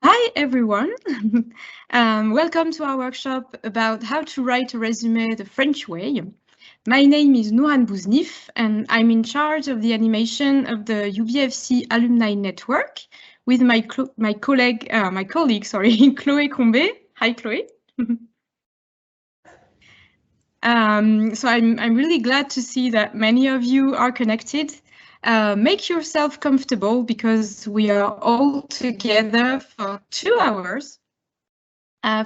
Hi everyone, welcome to our workshop about how to write a resume the French way. My name is Nouran Bouznif and I'm in charge of the animation of the UBFC Alumni Network with my colleague, Chloé Combé. Hi Chloé. So I'm really glad to see that many of you are connected. Make yourself comfortable because we are all together for 2 hours.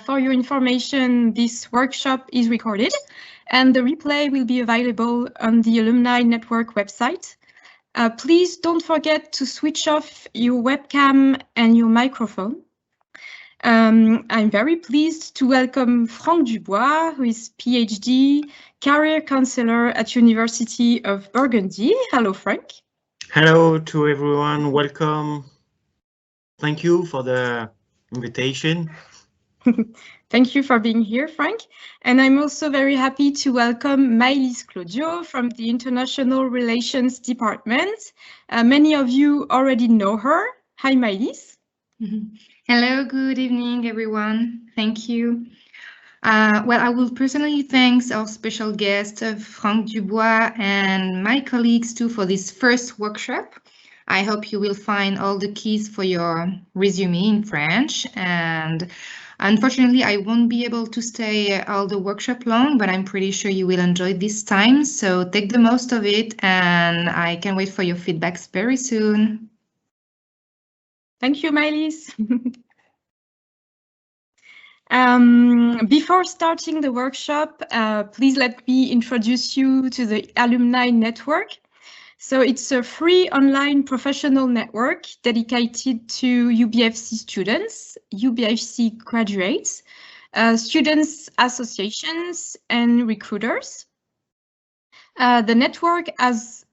For your information, this workshop is recorded and the replay will be available on the Alumni Network website. Please don't forget to switch off your webcam and your microphone. I'm very pleased to welcome Franck DUBOIS, who is PhD career counselor at University of Burgundy. Hello, Franck. Hello to everyone. Welcome. Thank you for the invitation. Thank you for being here, Franck. And I'm also very happy to welcome Maëlys Claudio from the International Relations Department. Many of you already know her. Hi, Maëlys. Hello, good evening, everyone. Thank you. Well, I will personally thank our special guest, Franck DUBOIS, and my colleagues too for this first workshop. I hope you will find all the keys for your resume in French. And unfortunately, I won't be able to stay all the workshop long, but I'm pretty sure you will enjoy this time. So take the most of it, and I can wait for your feedbacks very soon. Thank you, Maëlys. Before starting the workshop, please let me introduce you to the Alumni Network. So it's a free online professional network dedicated to UBFC students, UBFC graduates, students associations, and recruiters. The network has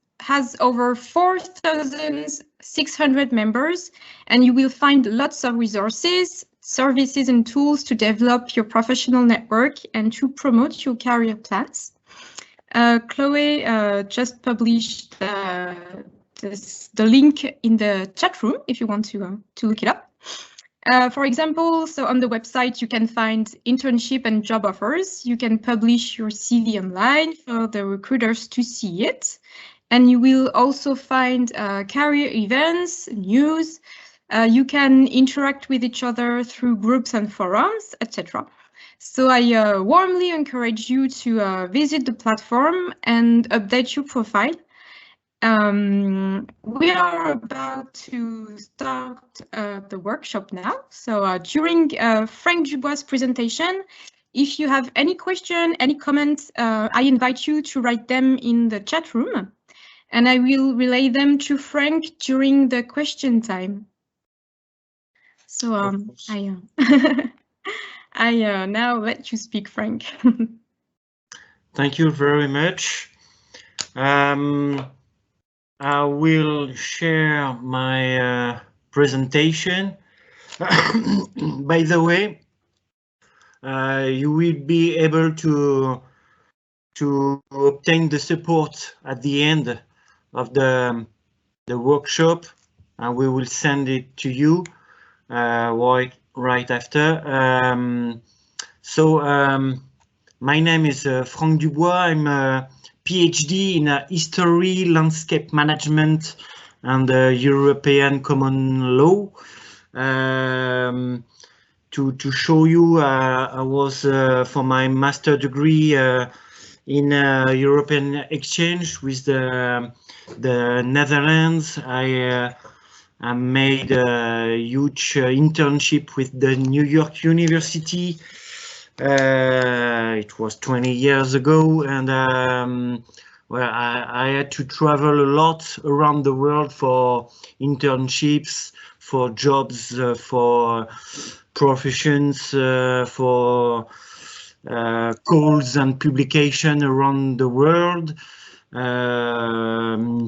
over 4,600 members, and you will find lots of resources, services, and tools to develop your professional network and to promote your career plans. Chloé just published the link in the chat room if you want to look it up. For example, so on the website you can find internship and job offers. You can publish your CV online for the recruiters to see it. And you will also find career events, news. You can interact with each other through groups and forums, etc. So I warmly encourage you to visit the platform and update your profile. We are about to start the workshop now. So during Franck DUBOIS' presentation, if you have any question, any comments, I invite you to write them in the chat room, and I will relay them to Franck during the question time. So I now let you speak, Franck. Thank you very much. I will share my presentation. By the way, you will be able to obtain the support at the end of the workshop, and we will send it to you right after. My name is Franck DUBOIS. I'm a PhD in History, Landscape Management, and European Common Law. To show you, I was for my master degree in European exchange with the Netherlands. I made a huge internship with the New York University. It was 20 years ago, and well, I had to travel a lot around the world for internships, for jobs, for professions, for calls and publication around the world. China,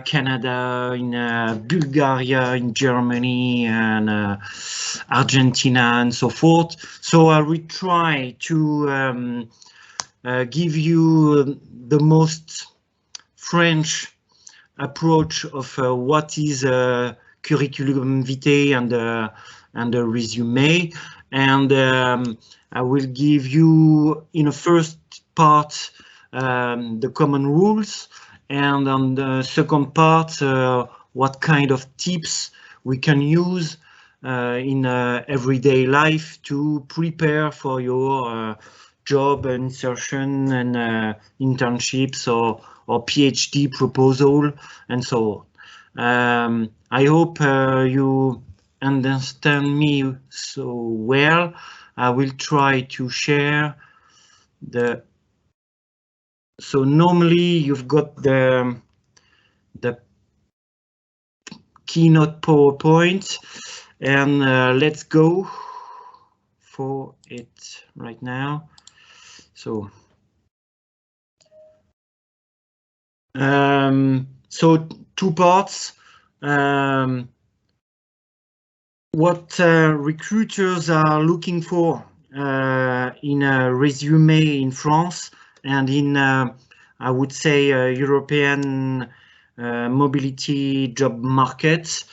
Canada, in Bulgaria, in Germany, and Argentina, and so forth. So I will try to give you the most French approach of what is curriculum vitae and the resume. And I will give you in a first part the common rules, and on the second part what kind of tips we can use in everyday life to prepare for your job insertion and internships or PhD proposal and so on. I hope you understand me so well. I will try to share the. So normally you've got the keynote PowerPoint, and let's go for it right now. So two parts. What recruiters are looking for in a resume in France and in, I would say, European mobility job market.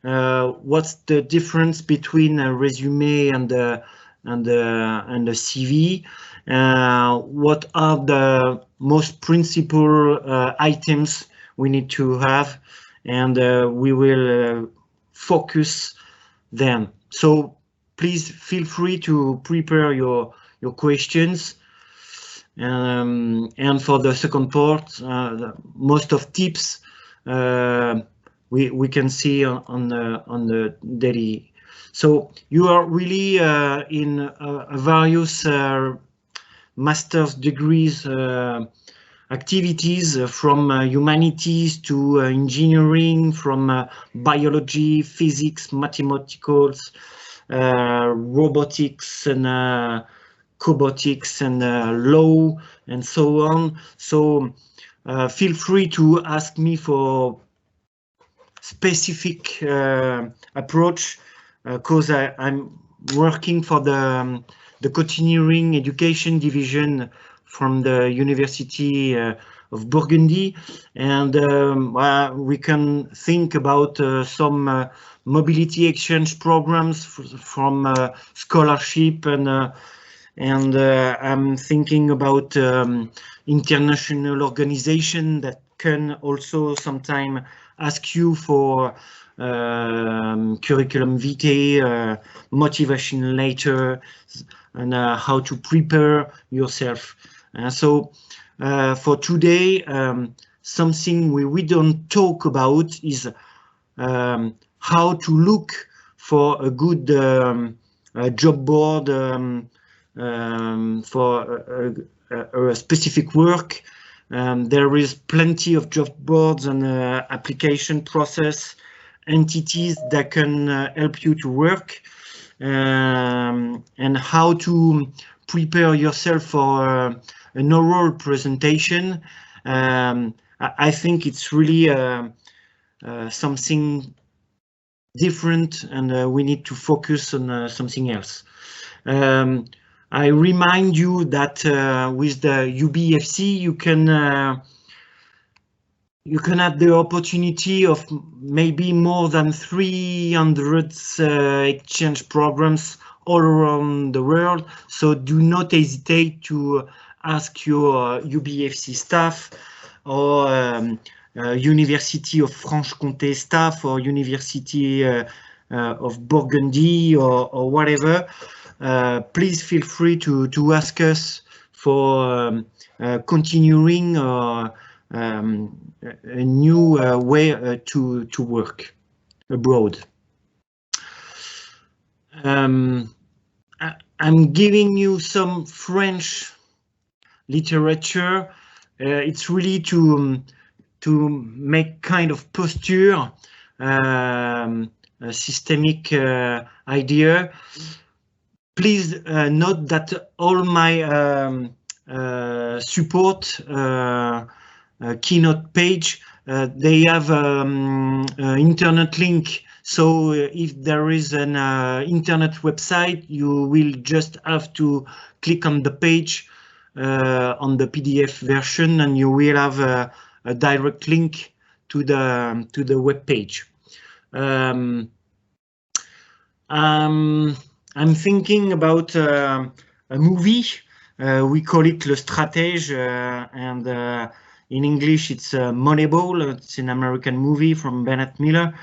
What's the difference between a resume and the CV? What are the most principal items we need to have, and we will focus them. So please feel free to prepare your questions. And for the second part, most of tips we can see on the daily. So you are really in various master's degrees activities, from humanities to engineering, from biology, physics, mathematics, robotics and cobotics and law and so on. So feel free to ask me for specific approach, because I'm working for the continuing education division from the University of Burgundy, and we can think about some mobility exchange programs from scholarship, and I'm thinking about international organization that can also sometime ask you for curriculum vitae, motivation letter, and how to prepare yourself. So for today, something we don't talk about is how to look for a good job board for a specific work. There is plenty of job boards and application process entities that can help you to work, and how to prepare yourself for an oral presentation. I think it's really something different, and we need to focus on something else. I remind you that with the UBFC you can have the opportunity of maybe more than 300 exchange programs all around the world. So do not hesitate to ask your UBFC staff, or University of Franche-Comté staff, or University of Burgundy, or whatever. Please feel free to ask us for continuing a new way to work abroad. I'm giving you some French literature. It's really to make kind of posture, a systemic idea. Please note that all my support keynote page, they have internet link. So if there is an internet website, you will just have to click on the page on the PDF version, and you will have a direct link to the web page. I'm thinking about a movie. We call it Le Stratège, and in English it's Moneyball. It's an American movie from Bennett Miller.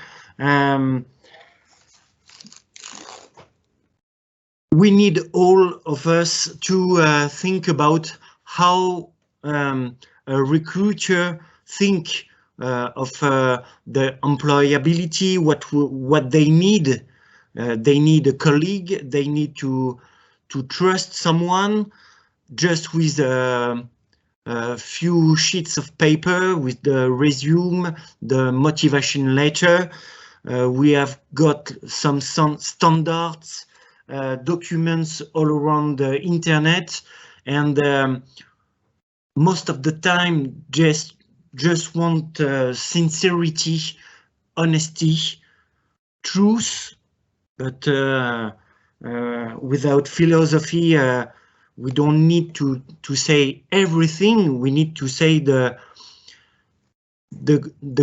We need all of us to think about how a recruiter think of the employability, what they need. They need a colleague. They need to trust someone. Just with a few sheets of paper, with the resume, the motivation letter, we have got some standards, documents all around the internet, and most of the time just want sincerity, honesty, truth, but without philosophy. We don't need to say everything. We need to say the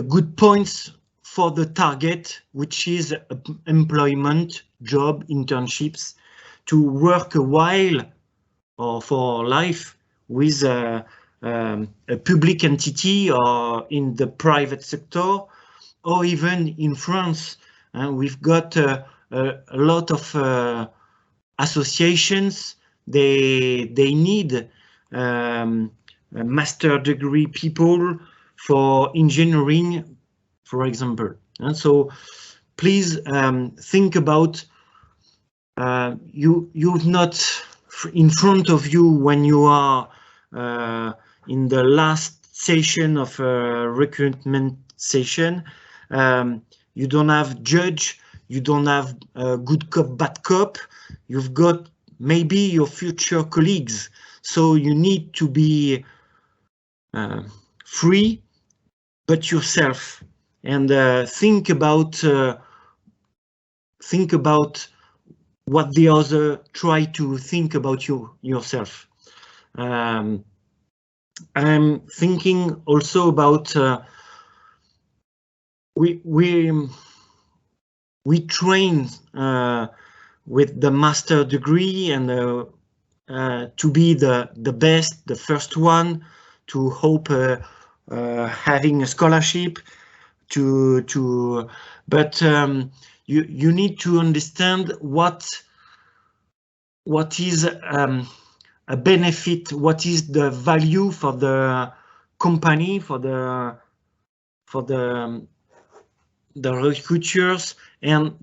good points for the target, which is employment, job, internships, to work a while or for life with a public entity or in the private sector, or even in France. We've got a lot of associations. They need a master degree people for engineering, for example. And so please think about you've not in front of you when you are in the last session of a recruitment session. You don't have judge, you don't have good cop, bad cop. You've got maybe your future colleagues, so you need to be free, but yourself, and think about what the other try to think about yourself. I'm thinking also about we train with the master degree and to be the best, the first one, to hope having a scholarship, but you need to understand what is a benefit, what is the value for the company, for the recruiters, and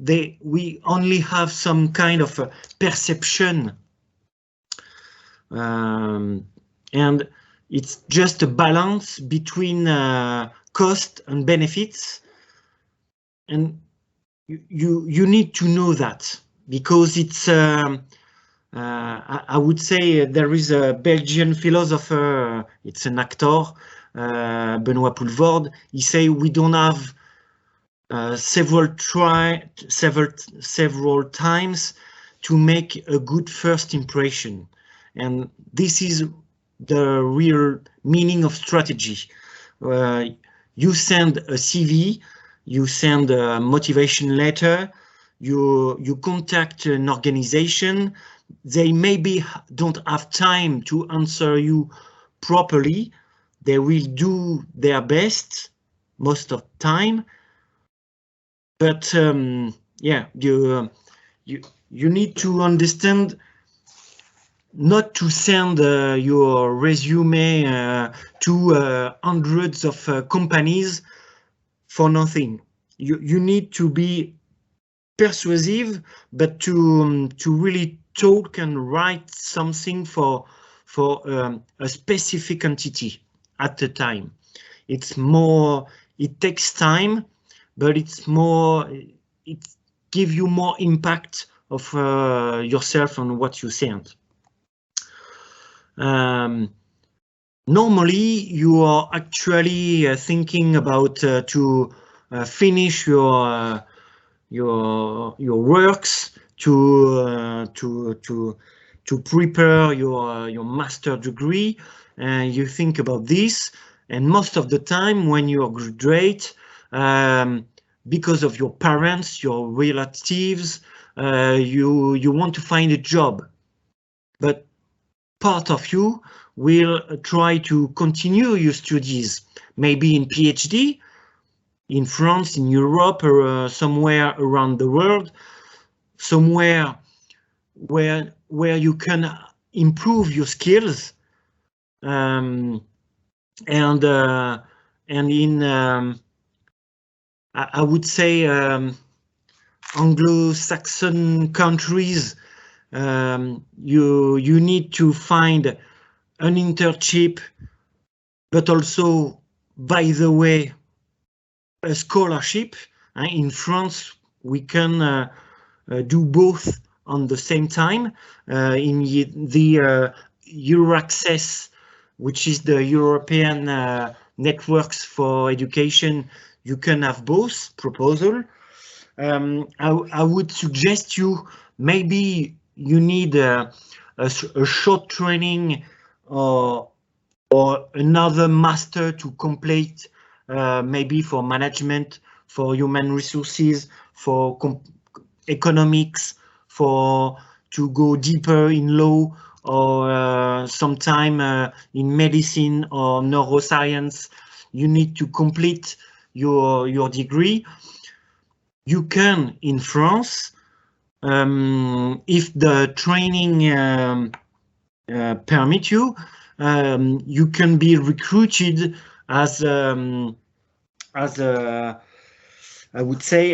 we only have some kind of a perception, and it's just a balance between cost and benefits, and you need to know that, because it's I would say there is a Belgian philosopher, it's an actor, Benoît Poulvord. He say we don't have several times to make a good first impression, and this is the real meaning of strategy. You send a CV, you send a motivation letter, you contact an organization. They maybe don't have time to answer you properly. They will do their best most of the time, but yeah, you need to understand not to send your resume to hundreds of companies for nothing. You need to be persuasive, but to really talk and write something for a specific entity at a time. It's more, it takes time, but it's more, it gives you more impact of yourself on what you send. Normally, you are actually thinking about to finish your works, to prepare your master degree, and you think about this. And most of the time, when you graduate, because of your parents, your relatives, you want to find a job, but part of you will try to continue your studies, maybe in PhD, in France, in Europe, or somewhere around the world, somewhere where you can improve your skills, and in I would say Anglo-Saxon countries, you need to find an internship, but also, by the way, a scholarship. In France, we can do both on the same time. In the Euraccess, which is the European networks for education, you can have both proposal. I would suggest you, maybe you need a short training or another master to complete, maybe for management, for human resources, for economics, to go deeper in law, or sometime in medicine or neuroscience. You need to complete your degree. You can, in France, if the training permit you, you can be recruited as I would say,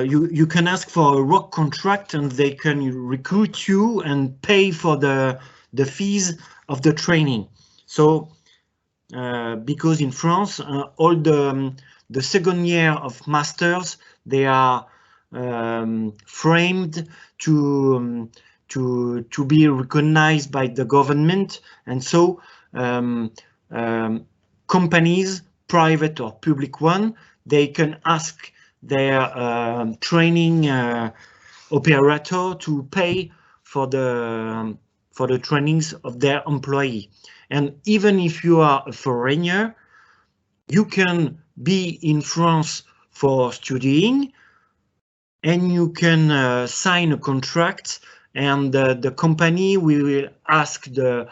you can ask for a work contract, and they can recruit you and pay for the fees of the training. So because in France, all the second year of masters, they are framed to be recognized by the government, and so companies, private or public one, they can ask their training operator to pay for the trainings of their employee. And even if you are a foreigner, you can be in France for studying, and you can sign a contract, and the company will ask the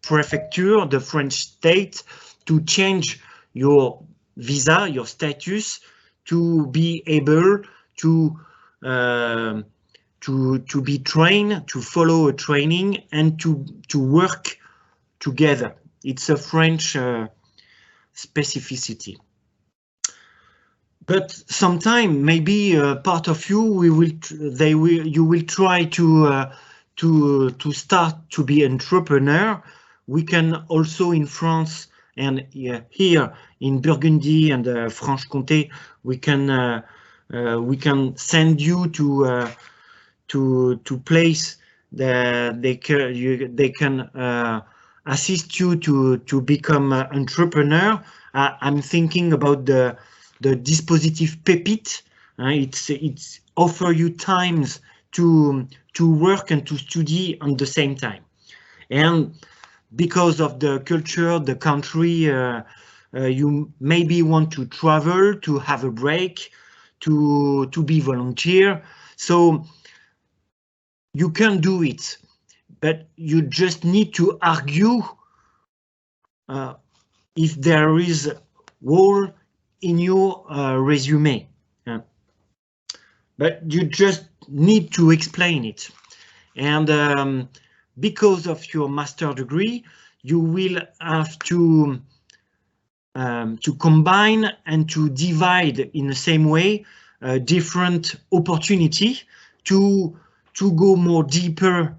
prefecture, the French state, to change your visa, your status, to be able to be trained, to follow a training, and to work together. It's a French specificity. But sometime, maybe part of you, you will try to start to be entrepreneur. We can also in France and here in Burgundy and Franche-Comté, we can send you to place that they can assist you to become an entrepreneur. I'm thinking about the dispositif Pépite. It's offer you times to work and to study on the same time. And because of the culture, the country, you maybe want to travel, to have a break, to be volunteer. So you can do it, but you just need to argue if there is a hole in your resume. But you just need to explain it. And because of your master degree, you will have to combine and to divide in the same way different opportunity to go more deeper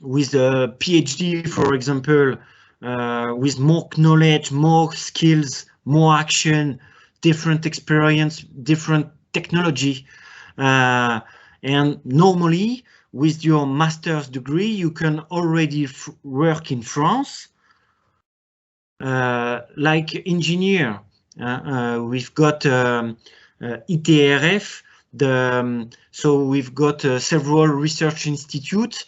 with a PhD, for example, with more knowledge, more skills, more action, different experience, different technology. And normally, with your master's degree, you can already work in France, like engineer. We've got ITRF, so we've got several research institutes.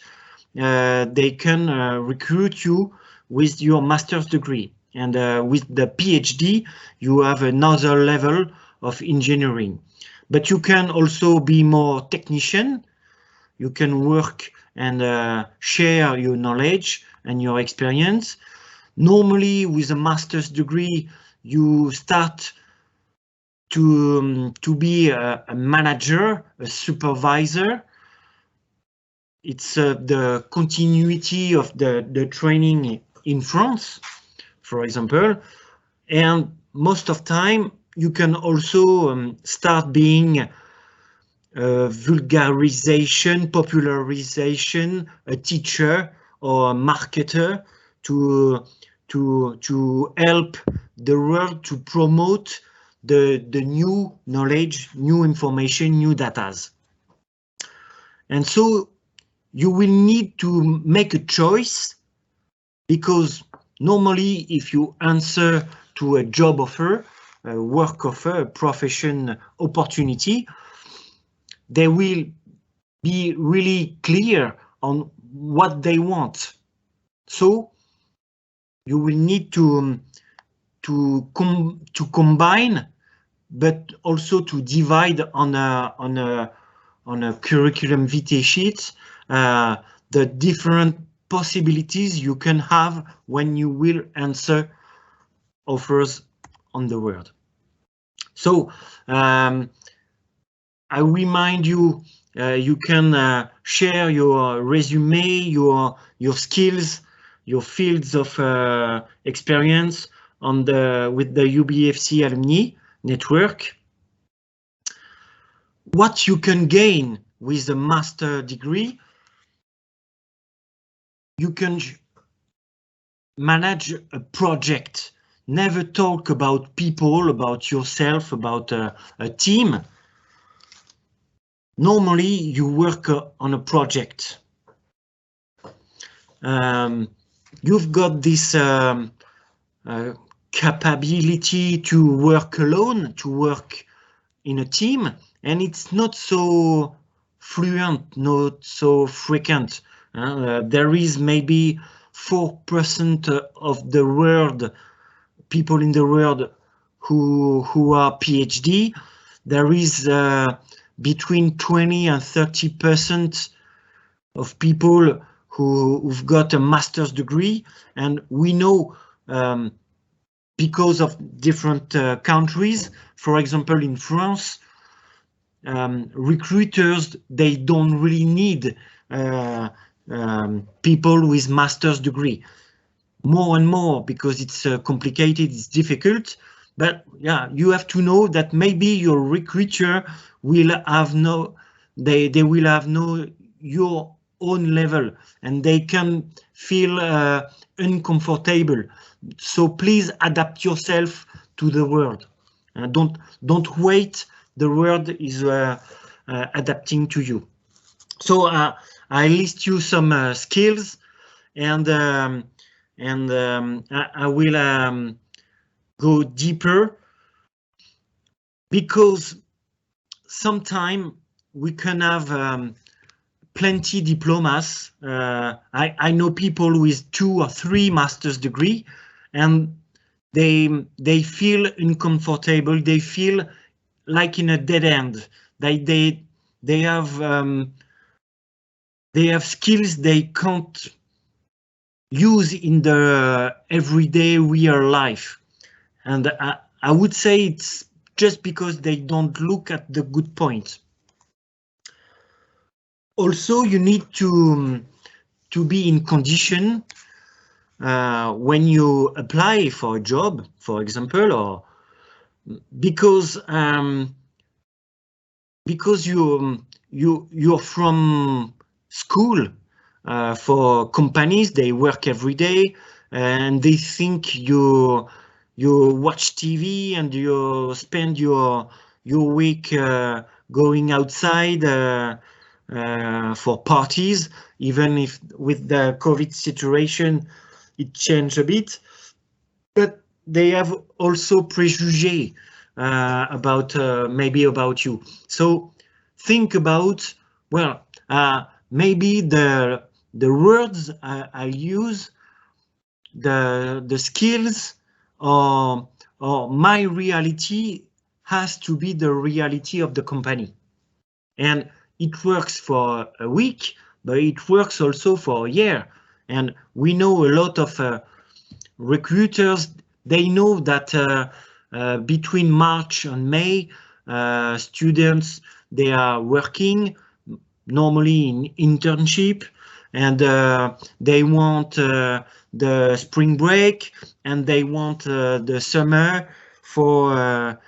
They can recruit you with your master's degree. And with the PhD, you have another level of engineering. But you can also be more technician. You can work and share your knowledge and your experience. Normally, with a master's degree, you start to be a manager, a supervisor. It's the continuity of the training in France, for example. And most of time, you can also start being vulgarization, popularization, a teacher or a marketer to help the world to promote the new knowledge, new information, new datas. And so you will need to make a choice, because normally if you answer to a job offer, a work offer, a profession opportunity, they will be really clear on what they want. So you will need to combine, but also to divide on a curriculum vitae sheet the different possibilities you can have when you will answer offers on the world. So I remind you, you can share your resume, your skills, your fields of experience on with the UBFC Alumni Network. What you can gain with a master degree: you can manage a project. Never talk about people, about yourself, about a team. Normally, you work on a project. You've got this capability to work alone, to work in a team, and it's not so fluent, not so frequent. There is maybe 4% of the world, people in the world who are PhD. There is between 20 and 30% of people who've got a master's degree, and we know because of different countries, for example, in France, recruiters, they don't really need people with master's degree. More and more, because it's complicated, it's difficult. But yeah, you have to know that maybe your recruiter will have they will have your own level, and they can feel uncomfortable. So please adapt yourself to the world. Don't wait. The world is adapting to you. So I list you some skills, and I will go deeper, because sometimes we can have plenty diplomas. I know people with 2 or 3 master's degree, and they feel uncomfortable. They feel like in a dead end. They have skills they can't use in the everyday real life. And I would say it's just because they don't look at the good point. Also, you need to be in condition when you apply for a job, for example, or because you're from school. For companies, they work every day, and they think you watch TV and you spend your week going outside for parties, even if with the COVID situation it changed a bit. But they have also prejudice about maybe about you. So think about, well, maybe the words I use, the skills or my reality has to be the reality of the company. And it works for a week, but it works also for a year. And we know a lot of recruiters, they know that between March and May, students, they are working normally in internship, and they want the spring break, and they want the summer for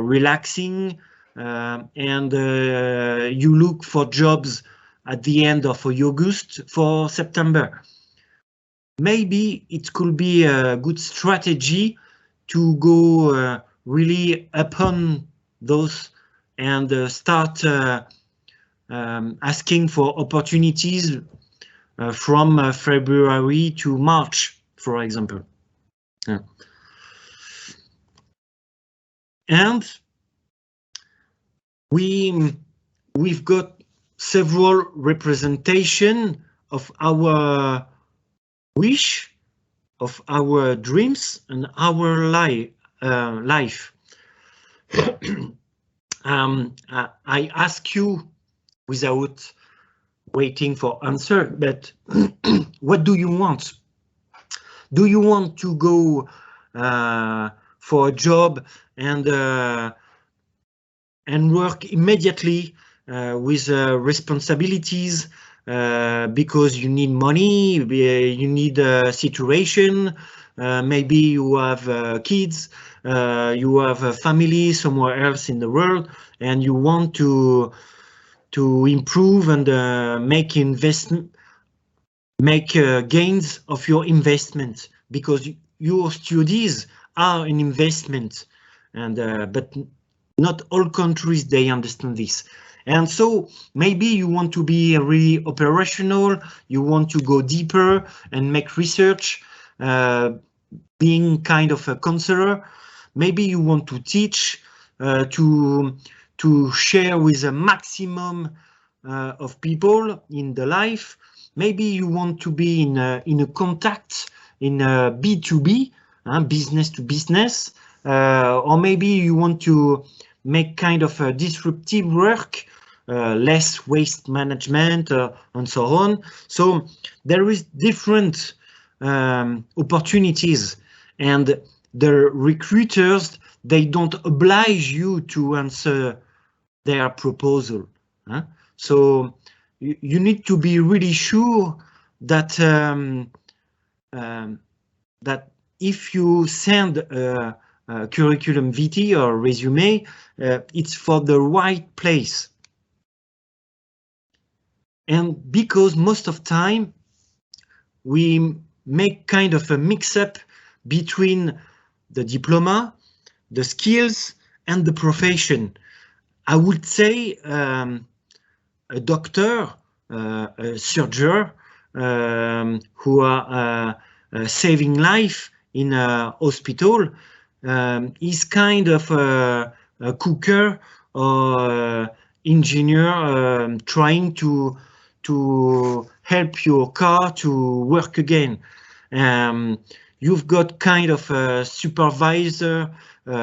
relaxing, and you look for jobs at the end of August for September. Maybe it could be a good strategy to go really upon those and start asking for opportunities from February to March, for example. And we've got several representation of our wish, of our dreams, and our life. I ask you without waiting for answer, but what do you want? Do you want to go for a job and work immediately with responsibilities because you need money, you need a situation, maybe you have kids, you have a family somewhere else in the world, and you want to improve and make gains of your investment, because your studies are an investment, and but not all countries, they understand this. And so maybe you want to be really operational, you want to go deeper and make research, being kind of a counselor. Maybe you want to teach, to share with a maximum of people in the life. Maybe you want to be in a contact, in a B2B, business to business, or maybe you want to make kind of a disruptive work, less waste management, and so on. So there is different opportunities, and the recruiters, they don't oblige you to answer their proposal. So you need to be really sure that that if you send a curriculum vitae or resume, it's for the right place. And because most of time we make kind of a mix-up between the diploma, the skills, and the profession. I would say a doctor, a surgeon, who are saving life in a hospital, is kind of a cooker or engineer trying to help your car to work again. You've got kind of a supervisor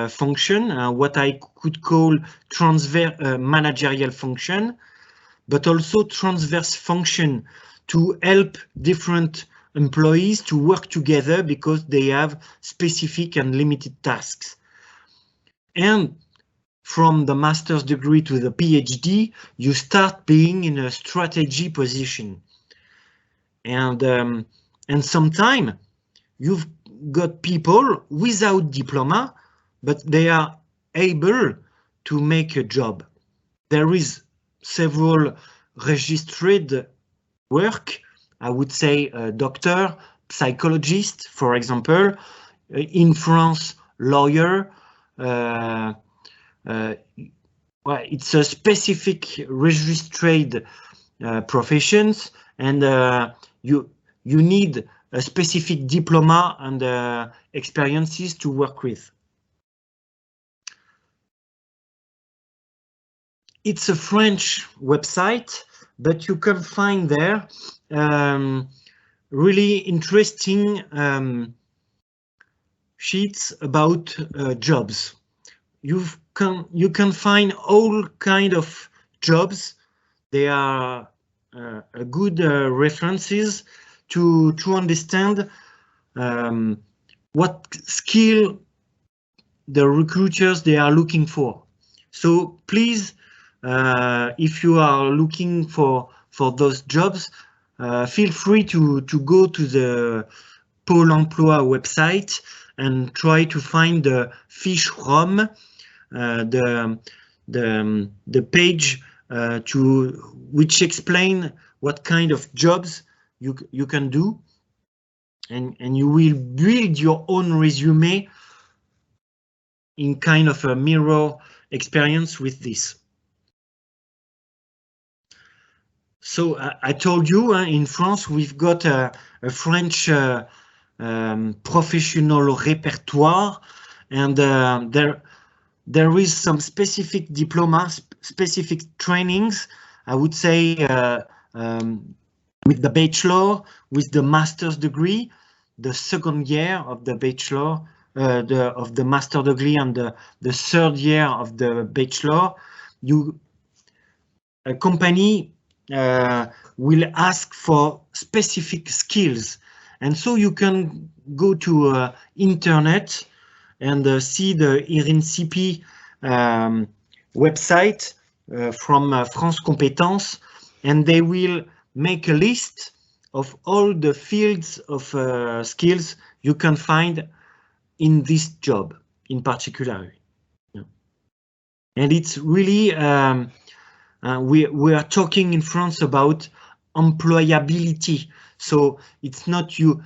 function, what I could call managerial function, but also transverse function to help different employees to work together because they have specific and limited tasks. And from the master's degree to the PhD, you start being in a strategy position. And sometimes you've got people without diploma, but they are able to make a job. There is several registered work, I would say a doctor, psychologist, for example, in France, lawyer. Well, it's a specific registered professions, and you need a specific diploma and experiences to work with. It's a French website, but you can find there really interesting sheets about jobs. you can find all kind of jobs. They are good references to understand what skill the recruiters they are looking for. So please, if you are looking for those jobs, feel free to go to the Pôle Emploi website and try to find the fiche Rome, the page which explain what kind of jobs you can do, and you will build your own resume in kind of a mirror experience with this. So I told you in France we've got a French professional repertoire, and there is some specific diploma, specific trainings, I would say, with the bachelor, with the master's degree, the second year of the bachelor, of the master degree, and the third year of the bachelor. A company will ask for specific skills, and so you can go to internet and see the INSEP website from France Compétences, and they will make a list of all the fields of skills you can find in this job in particular. And it's really we are talking in France about employability. So it's not you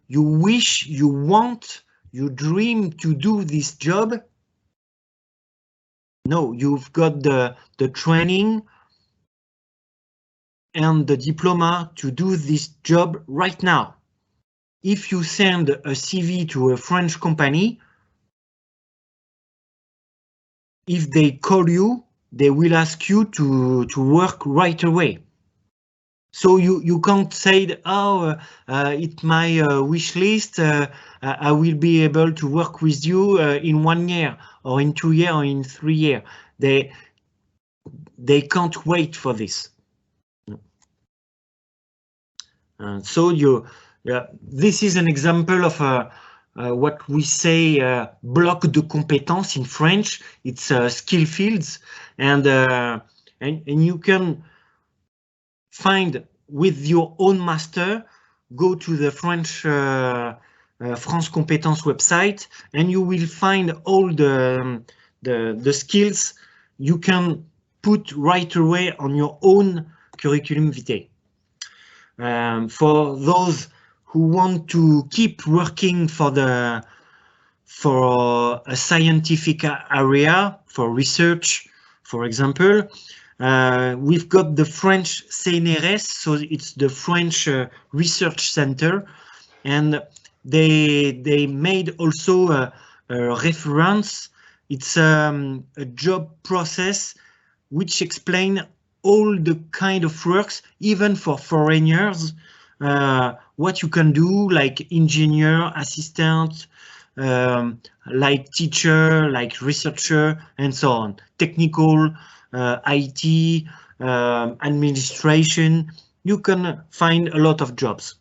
wish, you want, you dream to do this job. No, you've got the training and the diploma to do this job right now. If you send a CV to a French company, if they call you, they will ask you to work right away. So you can't say, oh, it's my wish list, I will be able to work with you in 1 year, or in 2 years, or in 3 years. They can't wait for this. So this is an example of what we say bloc de compétences in French. It's skill fields, and you can find with your own master. Go to the French France Compétences website, and you will find all the skills you can put right away on your own curriculum vitae. For those who want to keep working for a scientific area, for research, for example, we've got the French CNRS, so it's the French Research Center, and they made also a reference. It's a job process which explain all the kind of works, even for foreigners, what you can do, like engineer, assistant, like teacher, like researcher, and so on. Technical, IT, administration, you can find a lot of jobs.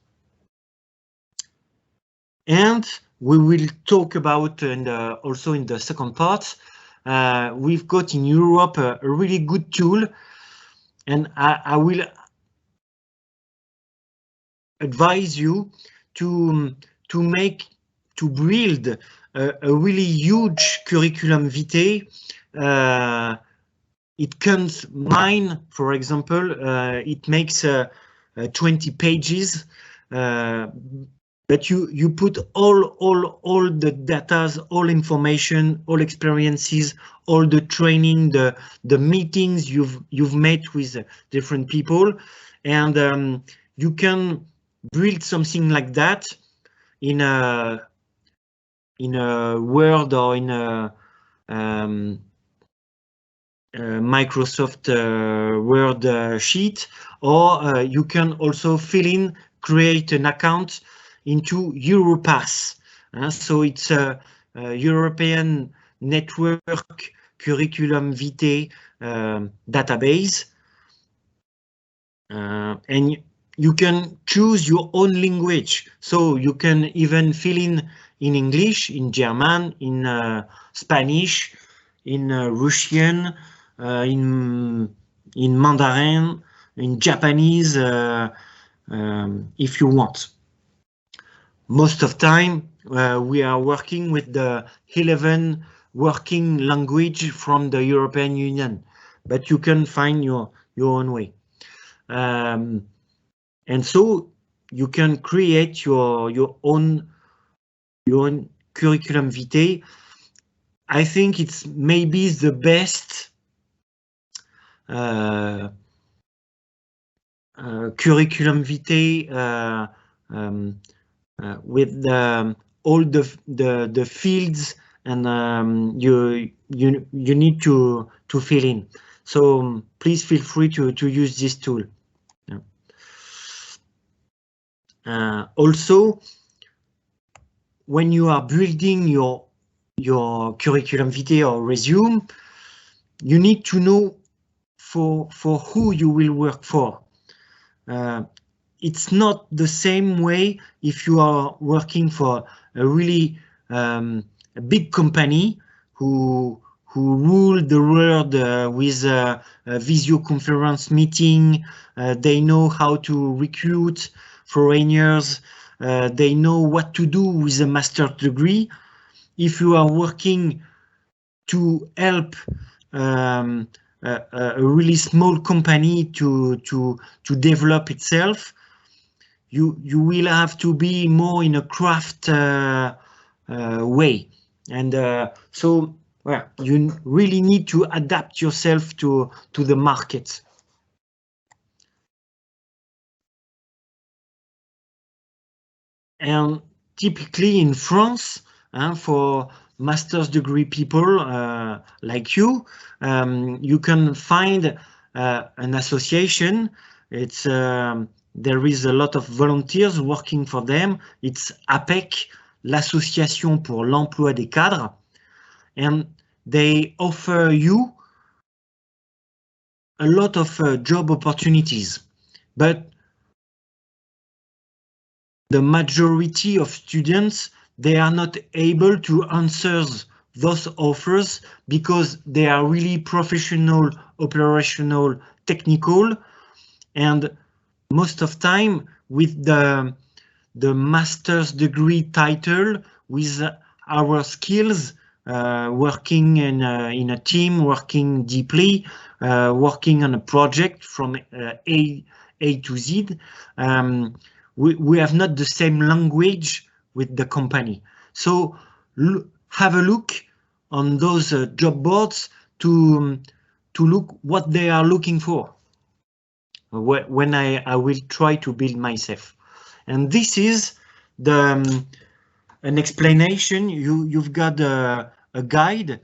And we will talk about, and also in the second part, we've got in Europe a really good tool, and I will advise you to build a really huge curriculum vitae. It comes mine, for example, it makes 20 pages, but you put all the data, all information, all experiences, all the training, the meetings you've met with different people, and you can build something like that in a Word or in a Microsoft Word sheet, or you can also create an account into Europass. So it's a European network curriculum vitae database, and you can choose your own language. So you can even fill in English, in German, in Spanish, in Russian, in Mandarin, in Japanese, if you want. Most of time, we are working with the 11 working language from the European Union, but you can find your own way. And so you can create your own curriculum vitae. I think it's maybe the best curriculum vitae with all the fields and you need to fill in. So please feel free to use this tool. Also, when you are building your curriculum vitae or resume, you need to know for who you will work for. It's not the same way if you are working for a really a big company who rule the world with a video conference meeting. They know how to recruit foreigners. They know what to do with a master's degree. If you are working to help a really small company to develop itself, you will have to be more in a craft way, and so well, you really need to adapt yourself to the market. And typically in France, for master's degree people like you, you can find an association. It's there is a lot of volunteers working for them. It's APEC, l'Association pour l'Emploi des Cadres, and they offer you a lot of job opportunities, but the majority of students, they are not able to answer those offers because they are really professional, operational, technical, and most of time with the master's degree title, with our skills, working in a team, working deeply, working on a project from A to Z, we have not the same language with the company. So have a look on those job boards to look what they are looking for when I will try to build myself. And this is an explanation. You've got a guide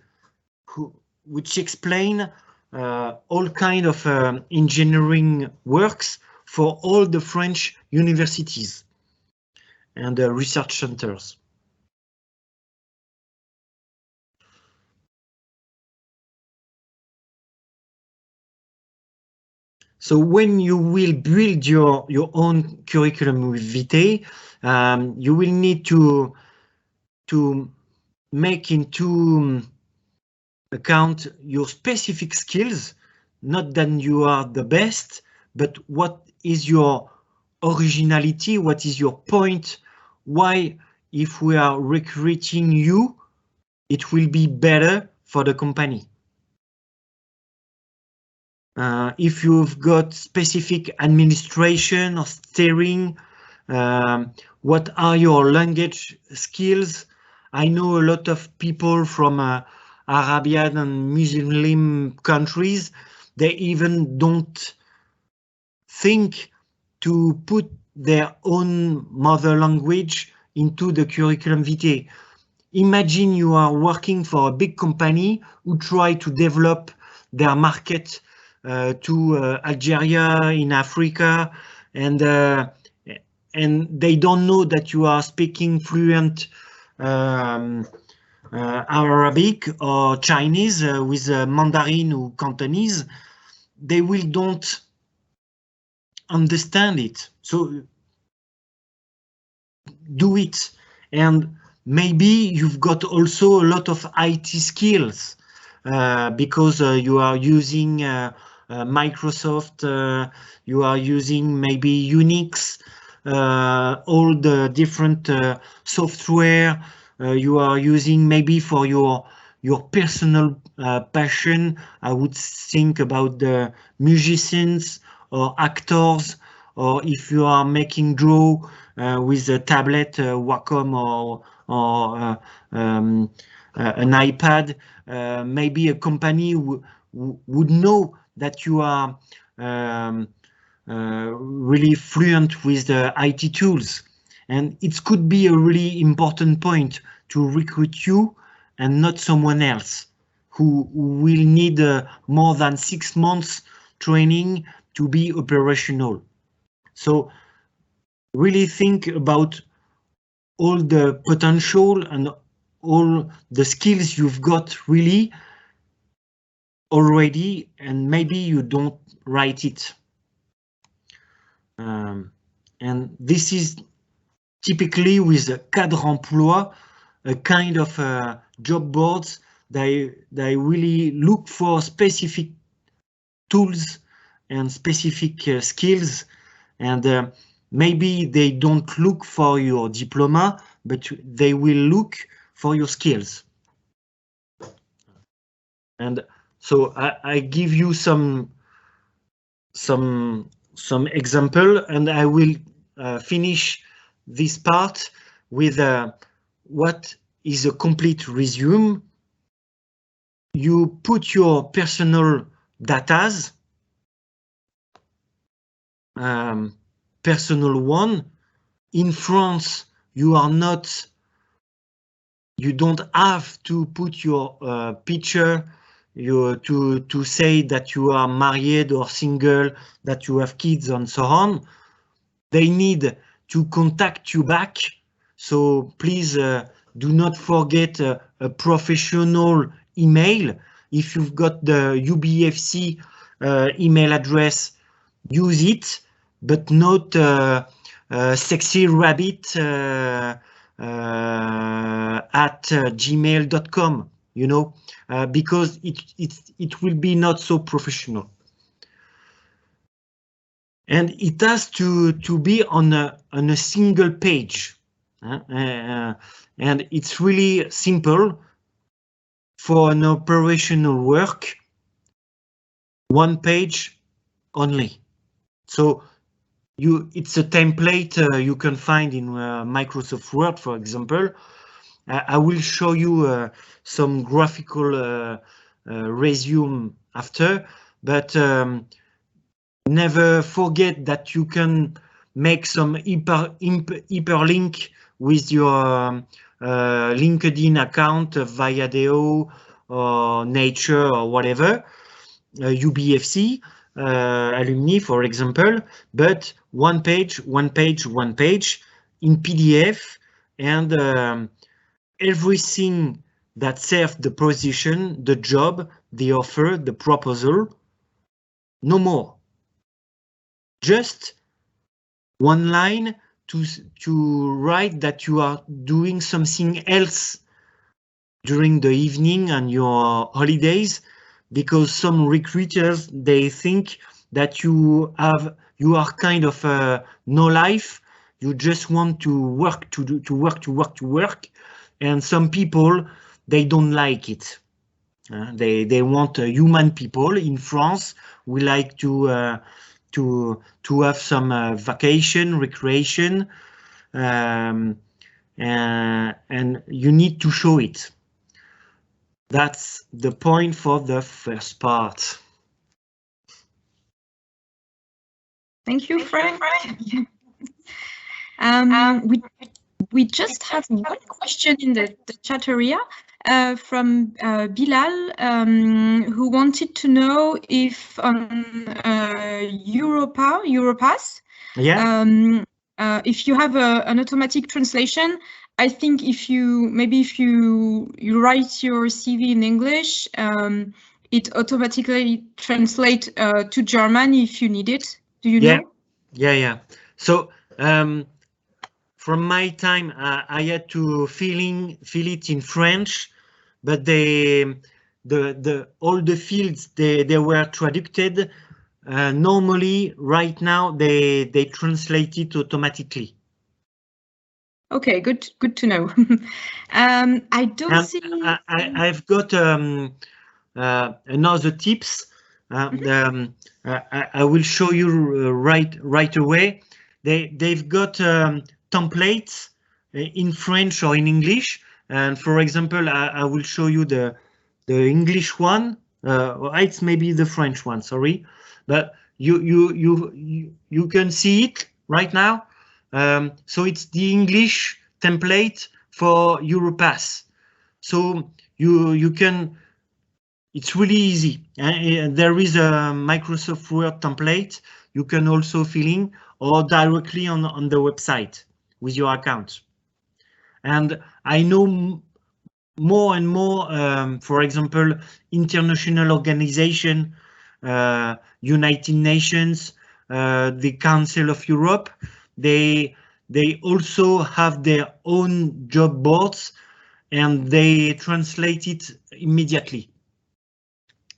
which explain all kind of engineering works for all the French universities and research centers. So when you will build your own curriculum vitae, you will need to make into account your specific skills, not that you are the best, but what is your originality, what is your point, why if we are recruiting you, it will be better for the company. If you've got specific administration or steering, what are your language skills? I know a lot of people from Arabian and Muslim countries, they even don't think to put their own mother language into the curriculum vitae. Imagine you are working for a big company who try to develop their market to Algeria in Africa, and they don't know that you are speaking fluent Arabic or Chinese with Mandarin or Cantonese, they will don't understand it. So do it. And maybe you've got also a lot of IT skills because you are using Microsoft, you are using maybe Unix, all the different software you are using maybe for your personal passion. I would think about the musicians or actors, or if you are making draw with a tablet, Wacom, or an iPad, maybe a company would know that you are really fluent with the IT tools. And it could be a really important point to recruit you and not someone else who will need more than 6 months training to be operational. So really think about all the potential and all the skills you've got really already, and maybe you don't write it. And this is typically with a cadre emploi, a kind of job boards. They really look for specific tools and specific skills, and maybe they don't look for your diploma, but they will look for your skills. And so I give you some example, and I will finish this part with what is a complete resume. You put your personal datas, personal one. In France, you don't have to put your picture, to say that you are married or single, that you have kids and so on. They need to contact you back. So please do not forget a professional email. If you've got the UBFC email address, use it, but not sexy rabbit at gmail.com, you know, because it will be not so professional. And it has to be on a single page, and it's really simple for an operational work. One page only. So it's a template you can find in Microsoft Word, for example. I will show you some graphical resume after, but never forget that you can make some hyperlink with your LinkedIn account via Deo or Nature or whatever, UBFC Alumni, for example, but one page in PDF, and everything that serves the position, the job, the offer, the proposal, no more. Just one line to write that you are doing something else during the evening and your holidays, because some recruiters, they think that you are kind of no life. You just want to work, to work, and some people, they don't like it. They want human people. In France, we like to have some vacation, recreation, and you need to show it. That's the point for the first part. Thank you, Franck. We just have one question in the chat area from Bilal, who wanted to know if on Europass, yeah, if you have an automatic translation I think if you write your CV in English, it automatically translates to German if you need it. Do you know? Yeah. So from my time, I had to fill it in French, but all the fields they were traduced. Normally, right now they translate it automatically. Okay, good to know. I don't see. I've got another tips. I will show you right away. They've got templates in French or in English. And for example, I will show you the English one. It's maybe the French one. Sorry, but you can see it right now. So it's the English template for Europass. So you can. It's really easy. There is a Microsoft Word template you can also fill in or directly on the website with your account. And I know more and more, for example, international organization, United Nations, the Council of Europe, they also have their own job boards and they translate it immediately.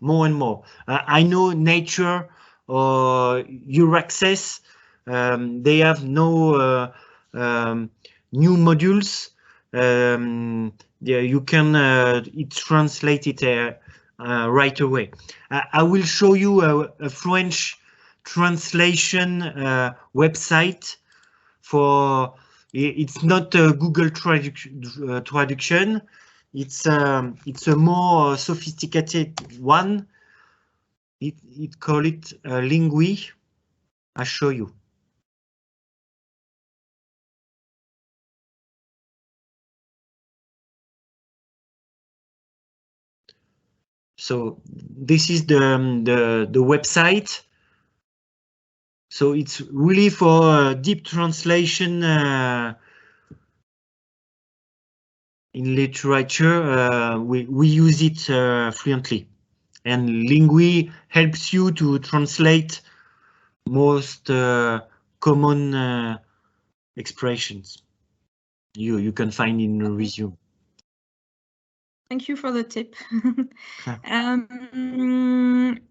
More and more. I know Nature or Euraccess, they have no new modules. Yeah, you can it's translated right away. I will show you a French translation website for. It's not a Google traduction. It's a more sophisticated one. It call it Lingui. I'll show you. So this is the website. So it's really for deep translation in literature. We use it fluently, and Lingui helps you to translate most common expressions you can find in a resume. Thank you for the tip.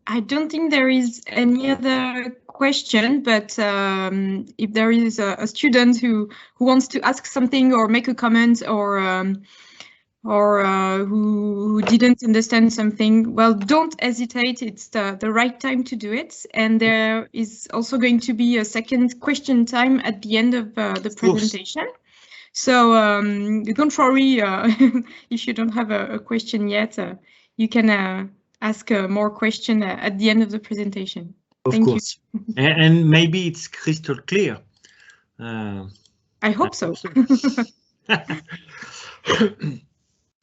I don't think there is any other question, but if there is a student who wants to ask something or make a comment or who didn't understand something, well, don't hesitate. It's the right time to do it. And there is also going to be a second question time at the end of the presentation. So don't worry if you don't have a question yet. You can ask more question at the end of the presentation. Of course. And maybe it's crystal clear. I hope so.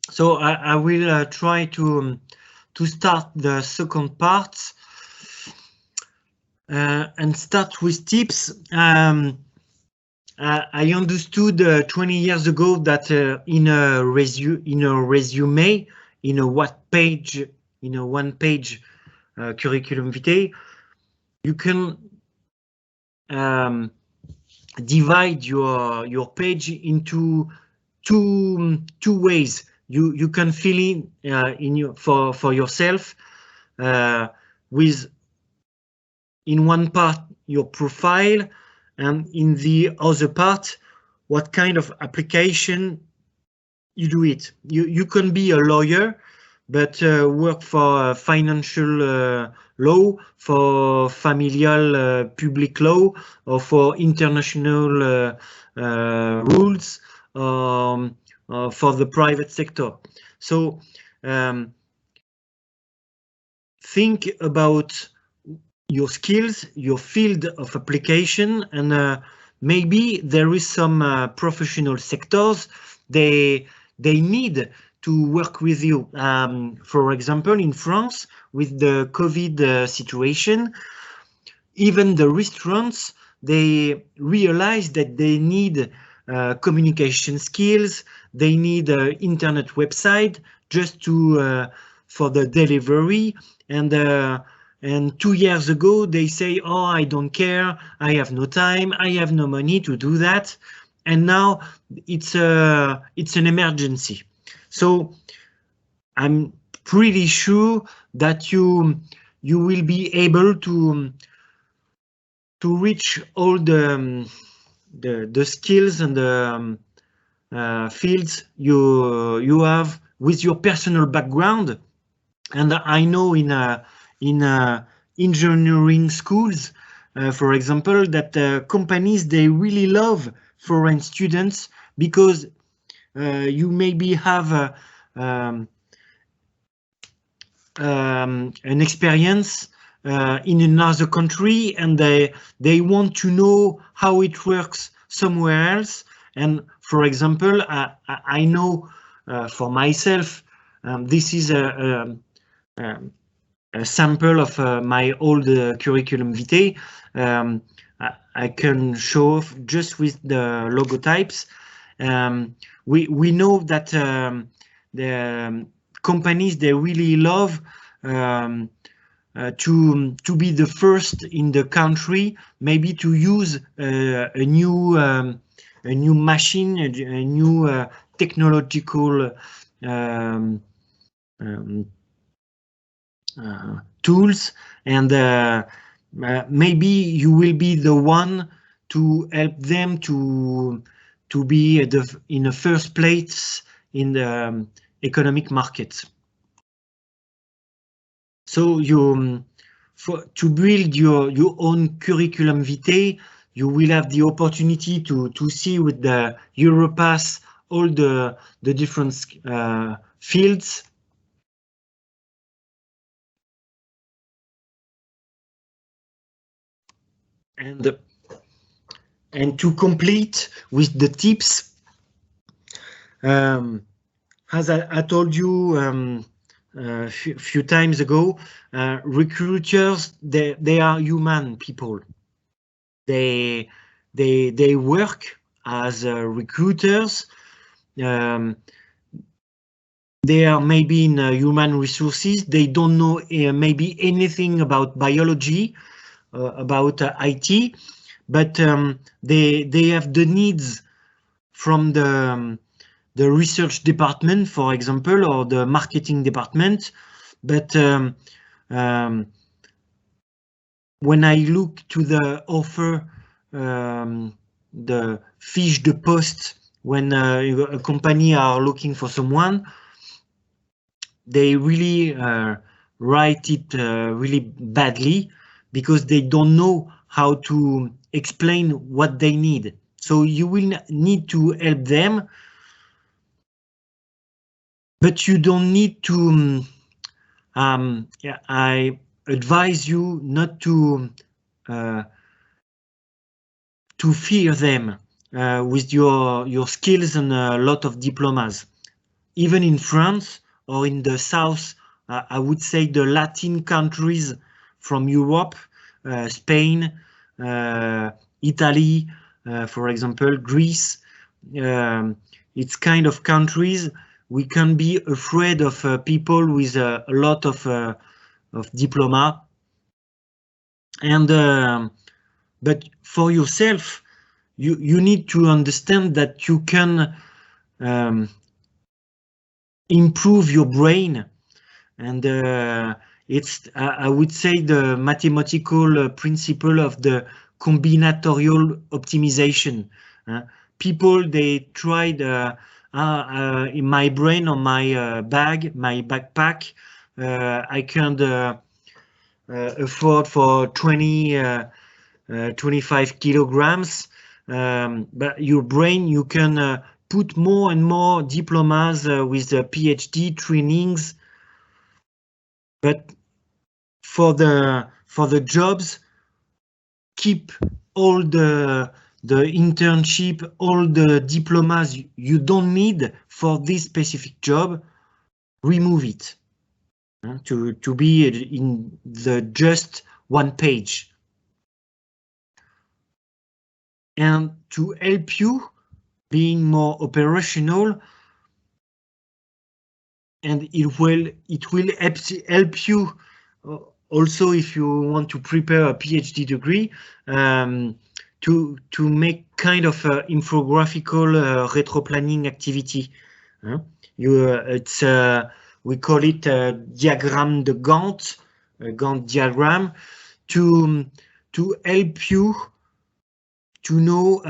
So I will try to start the second part and start with tips. I understood 20 years ago that in a resume, in a one-page curriculum vitae, you can divide your page into two ways. You can fill in for yourself with in one part your profile, and in the other part, what kind of application you do it. You can be a lawyer, but work for financial law, for familial public law, or for international rules, for the private sector. So think about your skills, your field of application, and maybe there is some professional sectors they need to work with you. For example, in France, with the COVID situation, even the restaurants, they realize that they need communication skills. They need an internet website just to for the delivery. And 2 years ago, they say, "Oh, I don't care. I have no time. I have no money to do that." And now it's an emergency. So I'm pretty sure that you will be able to reach all the skills and the fields you have with your personal background. And I know in engineering schools, for example, that companies, they really love foreign students because you maybe have an experience in another country, and they want to know how it works somewhere else. And for example, I know for myself, this is a sample of my old curriculum vitae. I can show off just with the logotypes. We know that the companies, they really love to be the first in the country, maybe to use a new machine, a new technological tools, and maybe you will be the one to help them to be in the first place in the economic market. So to build your own curriculum vitae, you will have the opportunity to see with the Europass all the different fields. And to complete with the tips, as I told you a few times ago, recruiters, they are human people. They work as recruiters. They are maybe in human resources. They don't know maybe anything about biology, about IT, but they have the needs from the research department, for example, or the marketing department. But when I look to the offer, the fiche de poste, when a company are looking for someone, they really write it really badly, because they don't know how to explain what they need. So you will need to help them, but you don't need to. I advise you not to fear them with your skills and a lot of diplomas. Even in France or in the south, I would say the Latin countries from Europe, Spain, Italy, for example, Greece. It's kind of countries we can be afraid of people with a lot of diploma. And but for yourself, you need to understand that you can improve your brain, and it's I would say the mathematical principle of the combinatorial optimization. People, they tried in my brain, on my bag, my backpack, I can afford for 25 kilograms, but your brain, you can put more and more diplomas with the PhD trainings. But for the jobs, keep all the internship, all the diplomas you don't need for this specific job, remove it to be in the just one page. And to help you being more operational, and it will help you also if you want to prepare a PhD degree, to make kind of a infographical retro-planning activity. It's we call it a diagram de Gantt, a Gantt diagram, to help you to know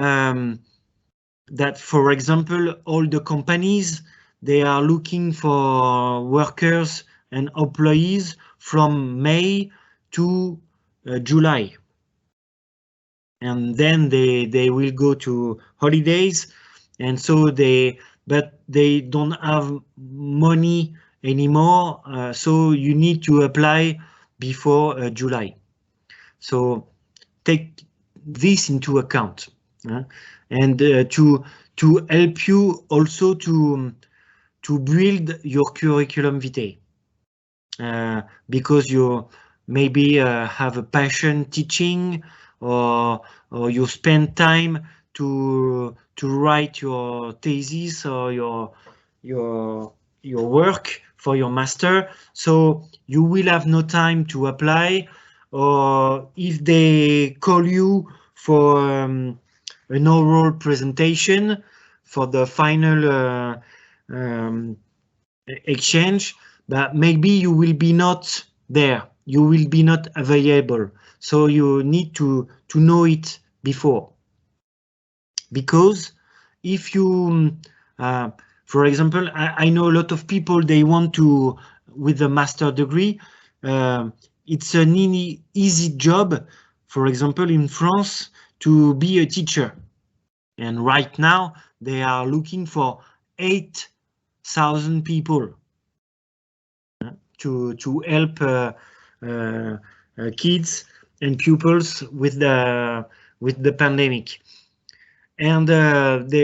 that, for example, all the companies, they are looking for workers and employees from May to July. And then they will go to holidays, and so but they don't have money anymore, so you need to apply before July. So take this into account, and to help you also to build your curriculum vitae, because you maybe have a passion teaching, or you spend time to write your thesis or your work for your master, so you will have no time to apply, or if they call you for an oral presentation for the final exchange, but maybe you will be not there, you will be not available, so you need to know it before. Because if you for example, I know a lot of people, they want to, with a master degree, it's an easy job, for example, in France, to be a teacher. And right now, they are looking for 8,000 people to help kids and pupils with the pandemic. And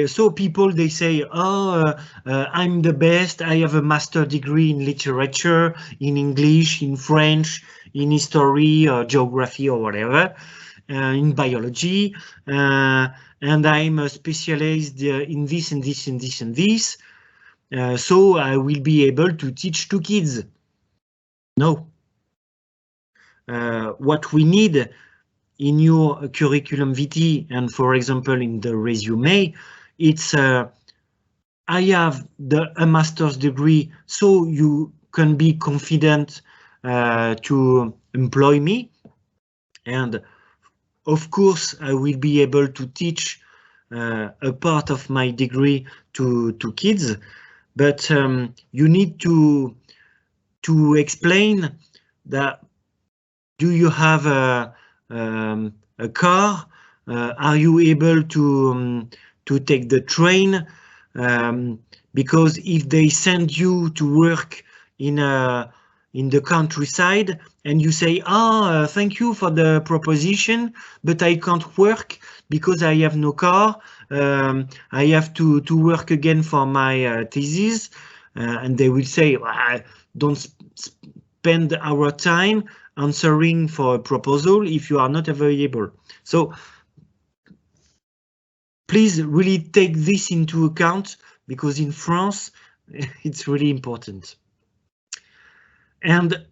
so people, they say, oh, I'm the best. I have a master degree in literature, in English, in French, in history or geography or whatever, in biology, and I'm specialized in this and this and this and this. So I will be able to teach to kids. No. What we need in your curriculum vitae, and for example in the resume, it's I have a master's degree, so you can be confident to employ me, and of course I will be able to teach a part of my degree to kids, but you need to explain that, do you have a car? Are you able to take the train? Because if they send you to work in the countryside and you say, thank you for the proposition, but I can't work because I have no car. I have to work again for my thesis, and they will say, don't spend our time answering for a proposal if you are not available. So please really take this into account, because in France it's really important. And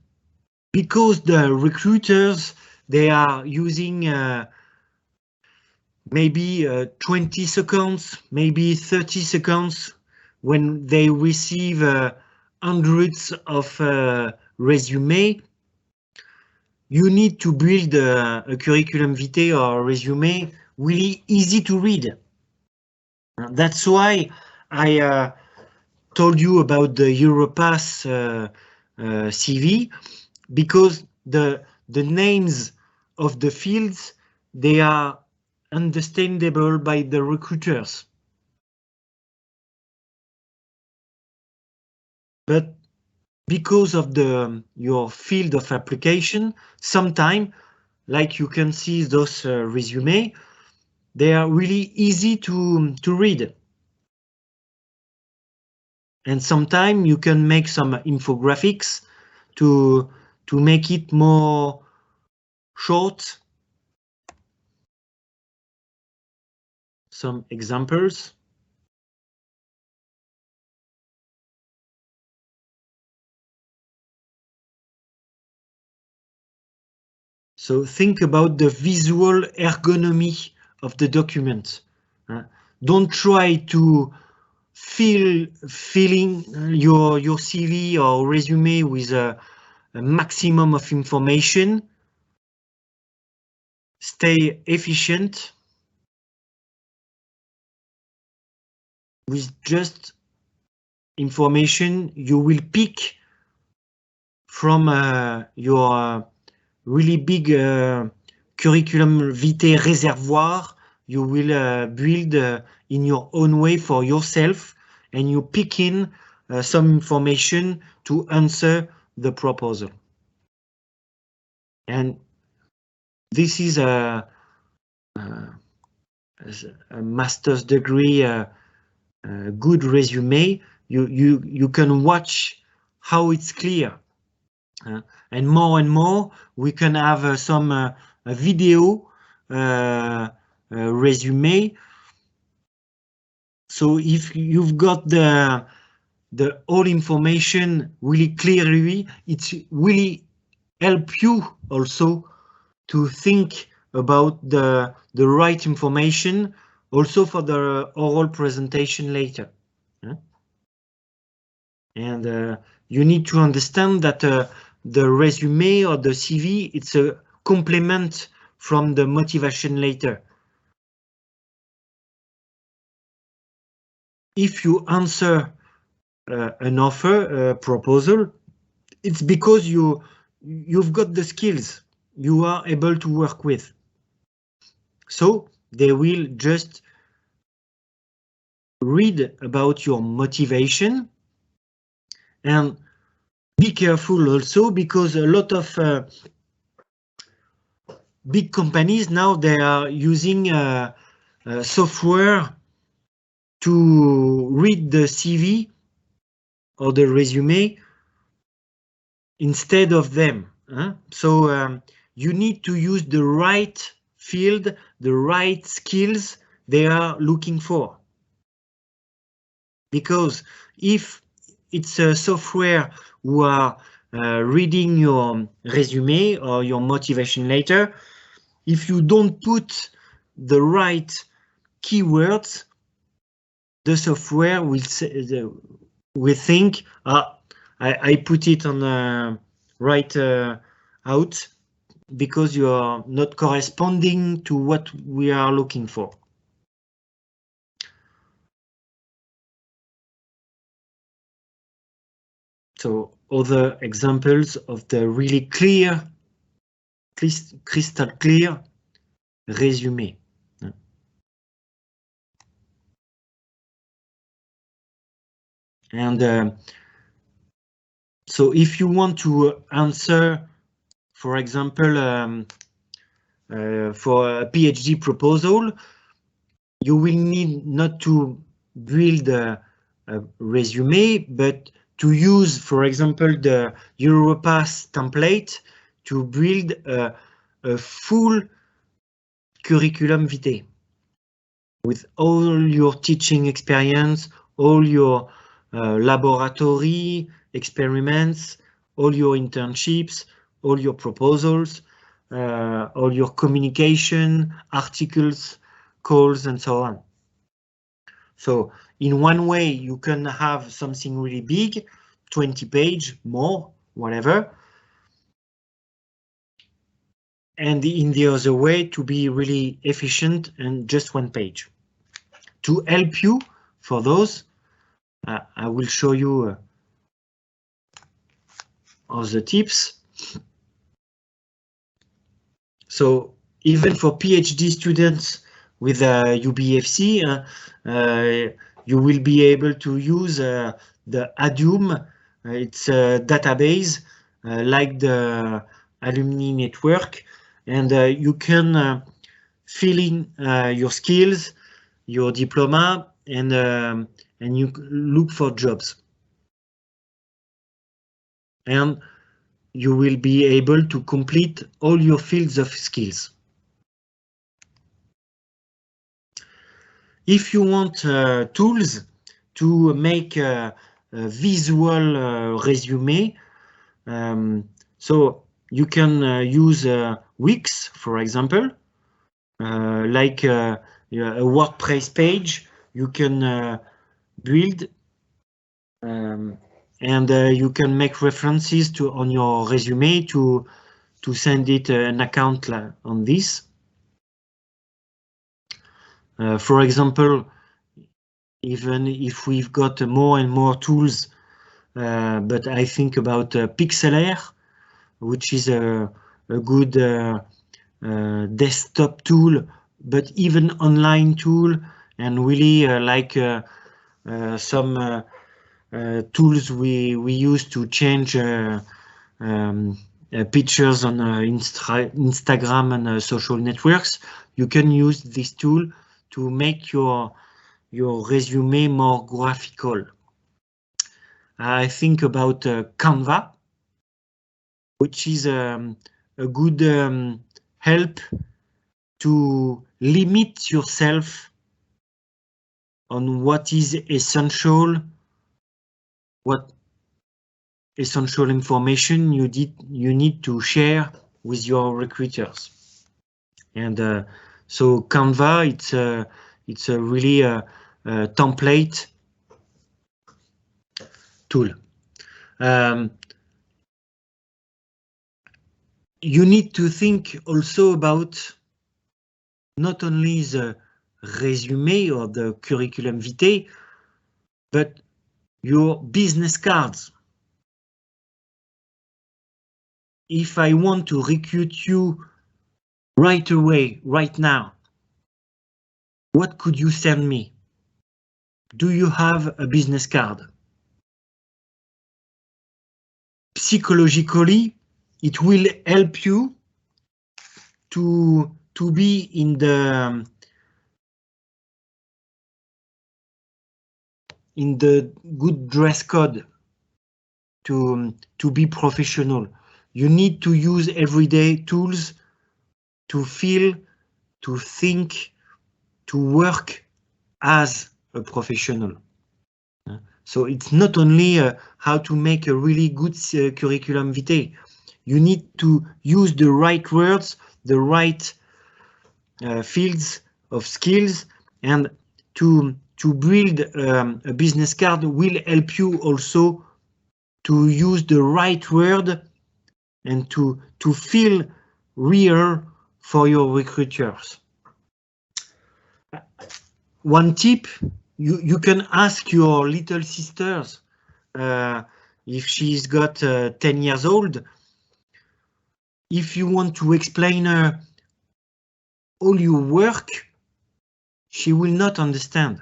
because the recruiters, they are using maybe 20 seconds, maybe 30 seconds when they receive hundreds of resume, you need to build a curriculum vitae or a resume really easy to read. That's why I told you about the Europass CV, because the names of the fields, they are understandable by the recruiters. But because of your field of application, sometimes, like you can see those resume, they are really easy to read. And sometimes you can make some infographics to make it more short. Some examples. So think about the visual ergonomy of the document. Don't try to filling your CV or resume with a maximum of information. Stay efficient with just information you will pick from your really big curriculum vitae reservoir. You will build in your own way for yourself, and you pick in some information to answer the proposal. And this is a master's degree, good resume. You can watch how it's clear, and more we can have some a video resume. So if you've got the all information really clearly, it really help you also to think about the right information also for the oral presentation later. And you need to understand that the resume or the CV, it's a complement from the motivation letter. If you answer an offer, a proposal, it's because you've got the skills you are able to work with. So they will just read about your motivation. And be careful also, because a lot of big companies now, they are using software to read the CV or the resume instead of them. So you need to use the right field, the right skills they are looking for. Because if it's a software who are reading your resume or your motivation letter, if you don't put the right keywords, the software will think, I put it on the right out because you are not corresponding to what we are looking for. So other examples of the really clear, crystal clear resume. And so if you want to answer, for example, for a PhD proposal, you will need not to build a resume, but to use, for example, the Europass template to build a full curriculum vitae with all your teaching experience, all your laboratory experiments, all your internships, all your proposals, all your communication, articles, calls, and so on. So in one way, you can have something really big, 20 page, more, whatever. And in the other way, to be really efficient and just one page. To help you for those, I will show you other tips. So even for PhD students with UBFC, you will be able to use the Hadoop. It's a database like the Alumni Network, and you can fill in your skills, your diploma, and you look for jobs. And you will be able to complete all your fields of skills. If you want tools to make a visual resume, so you can use Wix, for example, like a WordPress page. You can build and you can make references to on your resume to send it an account on this. For example, even if we've got more and more tools, but I think about Pixelair, which is a good desktop tool, but even online tool, and really like some tools we use to change pictures on Instagram and social networks. You can use this tool to make your resume more graphical. I think about Canva, which is a good help to limit yourself on what is essential, what essential information you need to share with your recruiters. And so Canva, it's a really template tool. You need to think also about not only the resume or the curriculum vitae, but your business cards. If I want to recruit you right away, right now, what could you send me? Do you have a business card? Psychologically, it will help you to be in the good dress code, to be professional. You need to use everyday tools to feel, to think, to work as a professional. So it's not only how to make a really good curriculum vitae. You need to use the right words, the right fields of skills, and to build a business card will help you also to use the right word and to feel real for your recruiters. One tip, you can ask your little sisters if she's got 10 years old, if you want to explain her all your work, she will not understand.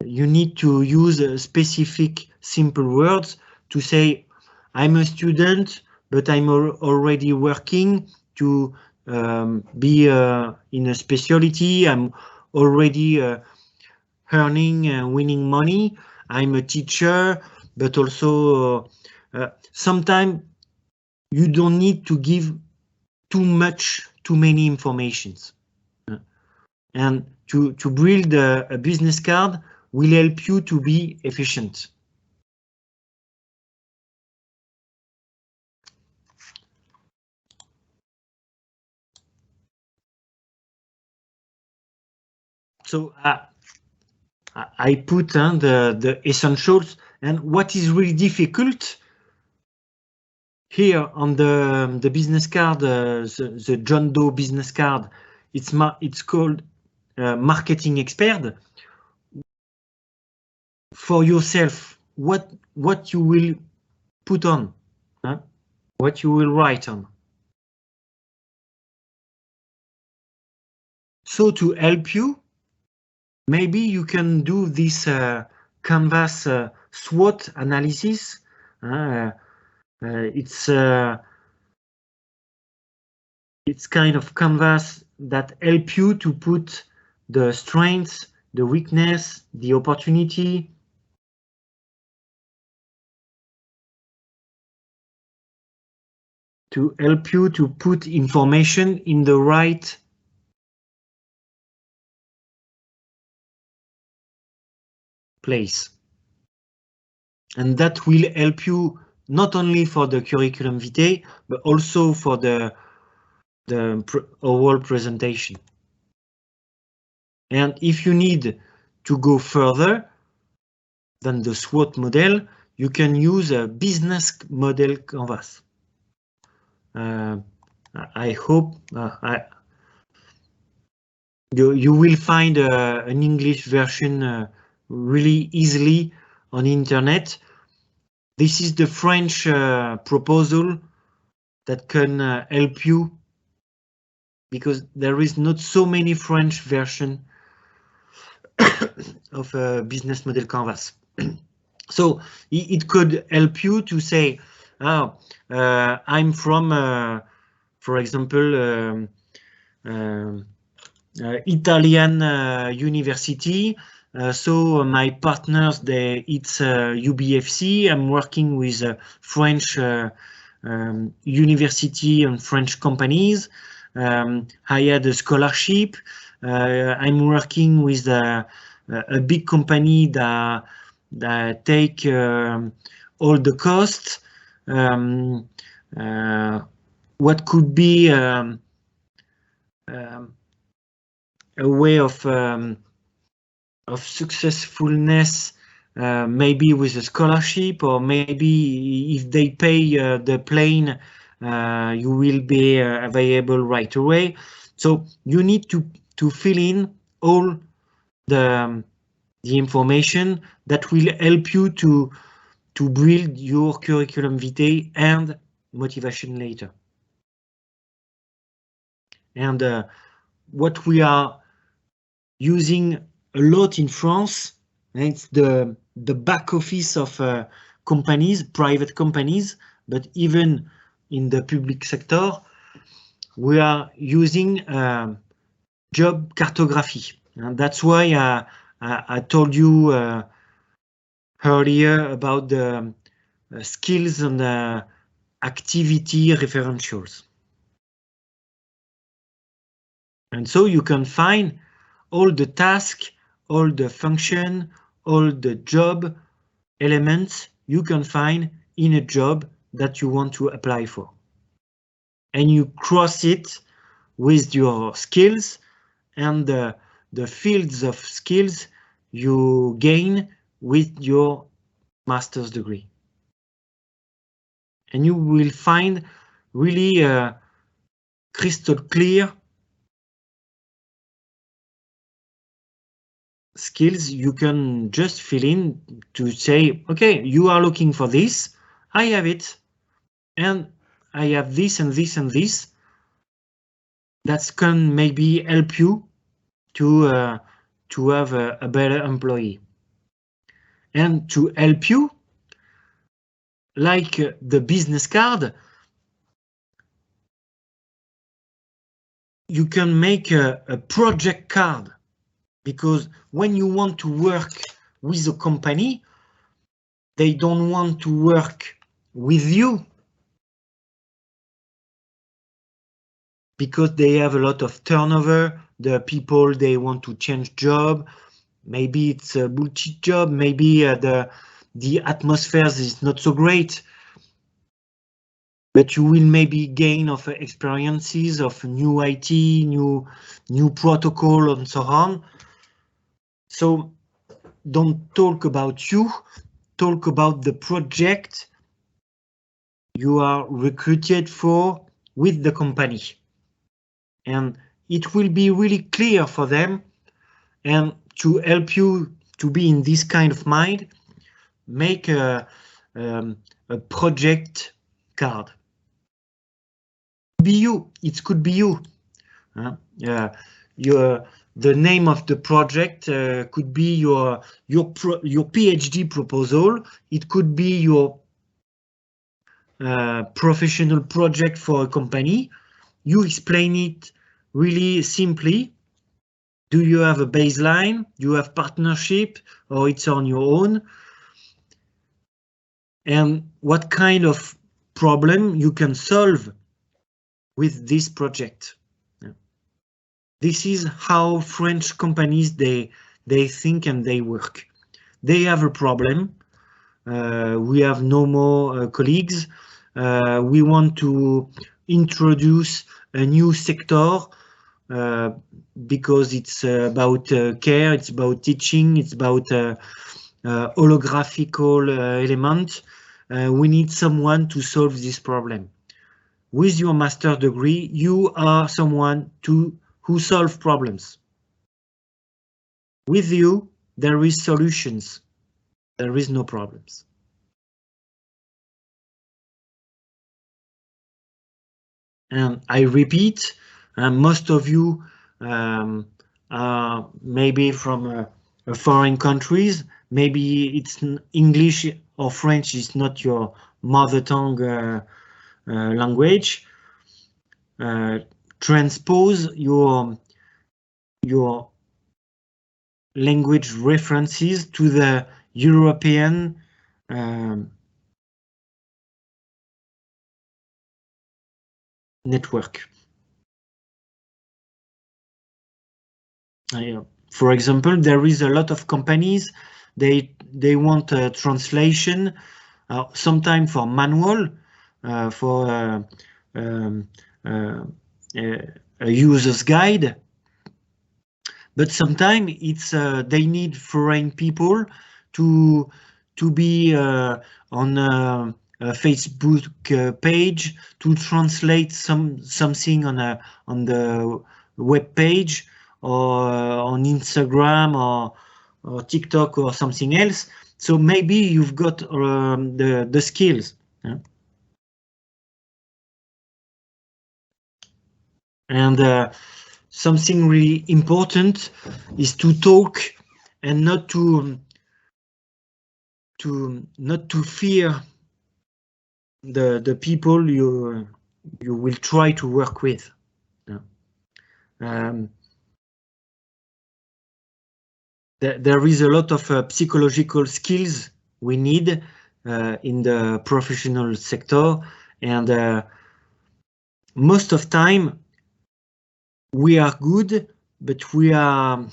You need to use specific, simple words to say, I'm a student, but I'm already working to be in a specialty. I'm already earning and winning money. I'm a teacher, but also sometimes you don't need to give too many informations. And to build a business card will help you to be efficient. So I put the essentials, and what is really difficult here on the business card, the John Doe business card, it's called marketing expert. For yourself, what you will put on, what you will write on. So to help you, maybe you can do this Canvas SWOT analysis. It's kind of canvas that help you to put the strengths, the weakness, the opportunity, to help you to put information in the right place. And that will help you not only for the curriculum vitae, but also for the the oral presentation. And if you need to go further than the SWOT model, you can use a business model canvas. I hope you will find an English version really easily on internet. This is the French proposal that can help you, because there is not so many French version of a business model canvas. So it could help you to say, oh, I'm from, for example, Italian university. So my partners, it's UBFC. I'm working with French university and French companies. I had a scholarship. I'm working with a big company that take all the costs. What could be a way of successfulness, maybe with a scholarship, or maybe if they pay the plane, you will be available right away. So you need to fill in all the information that will help you to build your curriculum vitae and motivation letter. And what we are using a lot in France, it's the back office of companies, private companies, but even in the public sector, we are using job cartography. And that's why I told you earlier about the skills and activity referentials. And so you can find all the tasks, all the function, all the job elements you can find in a job that you want to apply for. And you cross it with your skills and the fields of skills you gain with your master's degree. And you will find really crystal clear skills you can just fill in to say, okay, you are looking for this, I have it, and I have this and this and this. That can maybe help you to have a better employee. And to help you, like the business card, you can make a project card, because when you want to work with a company, they don't want to work with you because they have a lot of turnover. The people, they want to change job. Maybe it's a bullshit job. Maybe the atmosphere is not so great. But you will maybe gain of experiences of new IT, new protocol, and so on. So don't talk about you, talk about the project you are recruited for with the company. And it will be really clear for them, and to help you to be in this kind of mind, make a project card. Be you, it could be you. The name of the project could be your PhD proposal. It could be your professional project for a company. You explain it really simply. Do you have a baseline? Do you have partnership, or it's on your own? And what kind of problem you can solve with this project? This is how French companies they think and they work. They have a problem. We have no more colleagues. We want to introduce a new sector because it's about care, it's about teaching, it's about holographical element. We need someone to solve this problem. With your master degree, you are someone who solve problems. With you, there is solutions. There is no problems. And I repeat, most of you are maybe from foreign countries. Maybe it's English or French is not your mother tongue language. Transpose your language references to the European network. For example, there is a lot of companies, they want a translation, sometimes for manual, for a user's guide, but sometimes it's they need foreign people to be on a Facebook page to translate something on the web page or on Instagram or TikTok or something else. So maybe you've got the skills. Yeah? And something really important is to talk and not to fear the people you will try to work with. Yeah. There is a lot of psychological skills we need in the professional sector, and most of time we are good, but we are.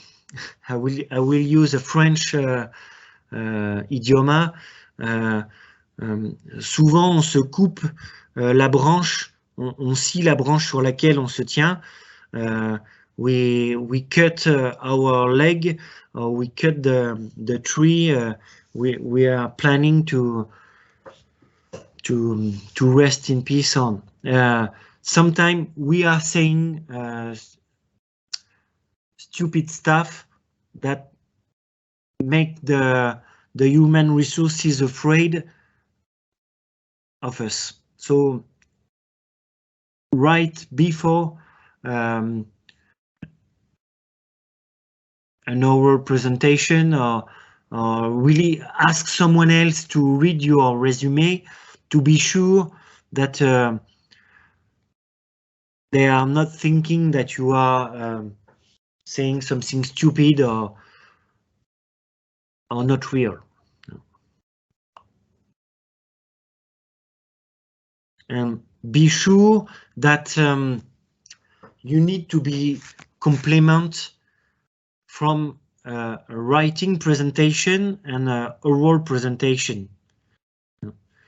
I will use a French idioma. Souvent on se coupe la branche, on scie la branche sur laquelle on se tient. We cut our leg, or we cut the tree we are planning to rest in peace on. Sometimes we are saying stupid stuff that make the human resources afraid of us. So right before an oral presentation, or really ask someone else to read your resume to be sure that they are not thinking that you are saying something stupid or not real. And be sure that you need to be complement from a writing presentation and a oral presentation.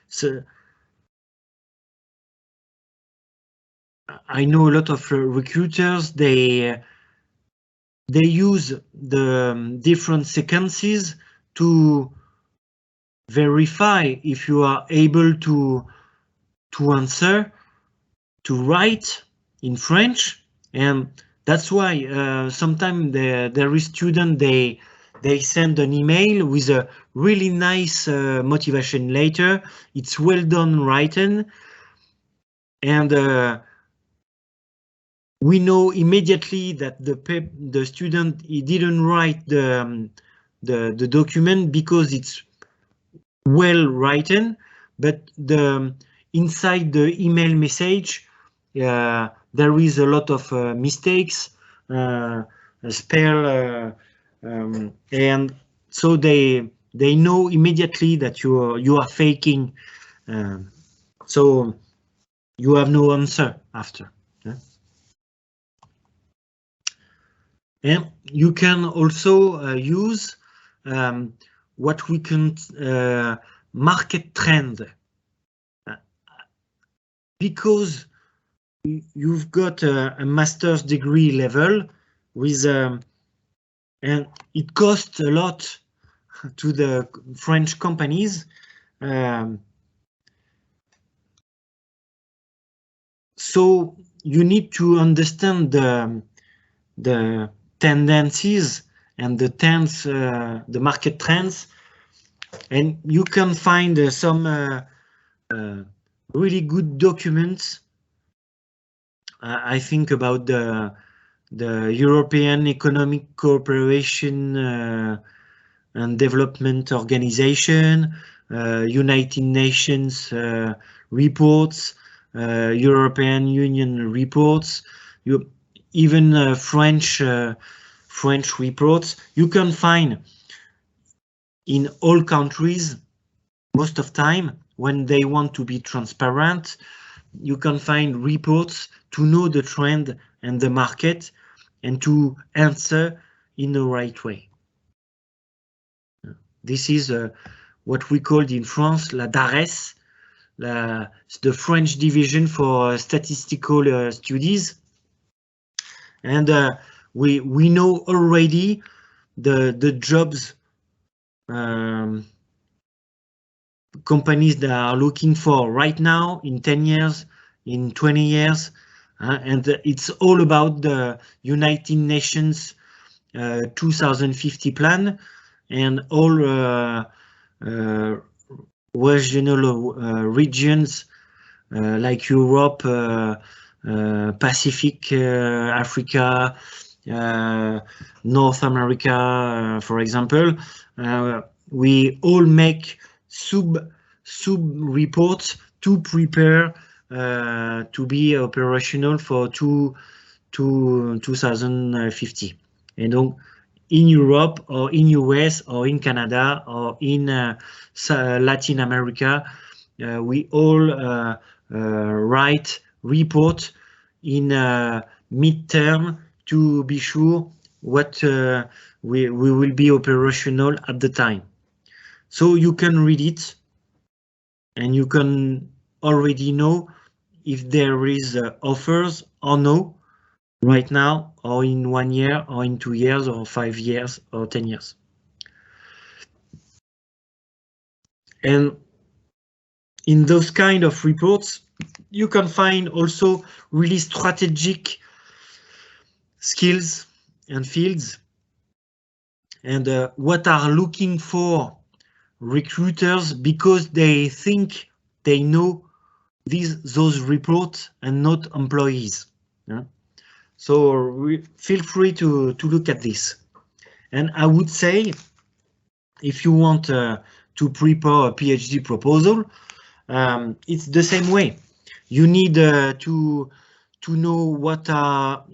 So I know a lot of recruiters, they use the different sequences to verify if you are able to answer, to write in French, and that's why sometimes there is student, they send an email with a really nice motivation letter. It's well done written, and we know immediately that the student, he didn't write the document because it's well written, but inside the email message there is a lot of mistakes, spell, and so they know immediately that you are faking, so you have no answer after. Yeah? And you can also use what we can market trend, because you've got a master's degree level with, and it costs a lot to the French companies. So you need to understand the tendencies and the market trends, and you can find some really good documents. I think about the European Economic Cooperation and Development Organization, United Nations reports, European Union reports, even French reports. You can find in all countries, most of time, when they want to be transparent, you can find reports to know the trend and the market and to answer in the right way. This is what we called in France la DARES, the French division for statistical studies. And we know already the jobs companies that are looking for right now, in 10 years, in 20 years. And it's all about the United Nations 2050 plan and all regional regions like Europe, Pacific, Africa, North America, for example. We all make sub reports to prepare to be operational for 2050. And in Europe or in US or in Canada or in Latin America, we all write report in midterm to be sure what we will be operational at the time. So you can read it and you can already know if there is offers or no right now, or in 1 year, or in 2 years, or 5 years, or 10 years. And in those kind of reports, you can find also really strategic skills and fields, and what are looking for recruiters because they think they know those reports and not employees. Yeah? So feel free to look at this. And I would say, if you want to prepare a PhD proposal, it's the same way. You need to know what are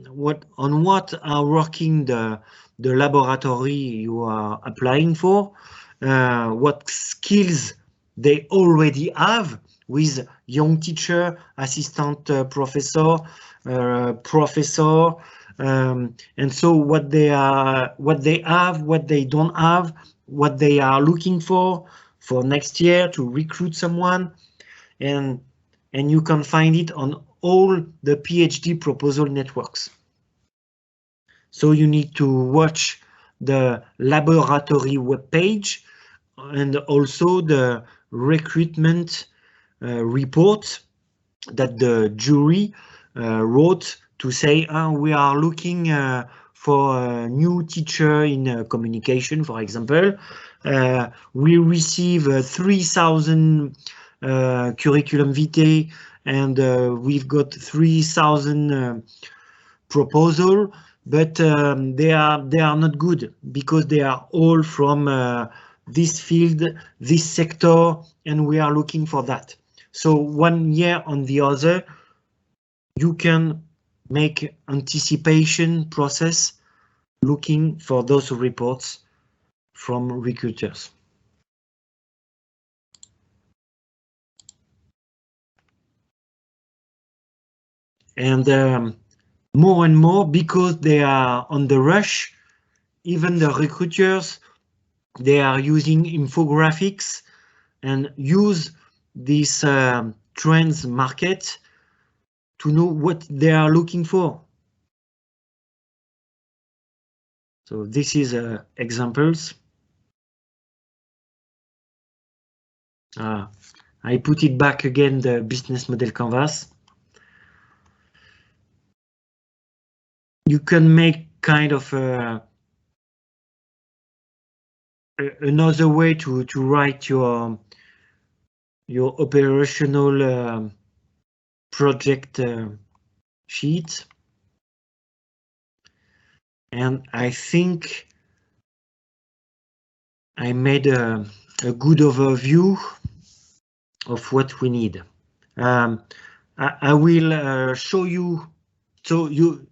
working the laboratory you are applying for, what skills they already have with young teacher, assistant professor, professor, and so what they have, what they don't have, what they are looking for next year to recruit someone, and you can find it on all the PhD proposal networks. So you need to watch the laboratory webpage and also the recruitment report that the jury wrote to say, we are looking for a new teacher in communication, for example. We receive 3,000 curriculum vitae, and we've got 3,000 proposal, but they are not good because they are all from this field, this sector, and we are looking for that. So 1 year on the other, you can make anticipation process looking for those reports from recruiters. And more and more, because they are on the rush, even the recruiters, they are using infographics and use this trends market to know what they are looking for. So this is examples. I put it back again, the business model canvas. You can make kind of another way to write your operational project sheet. And I think I made a good overview of what we need. I will show you, so you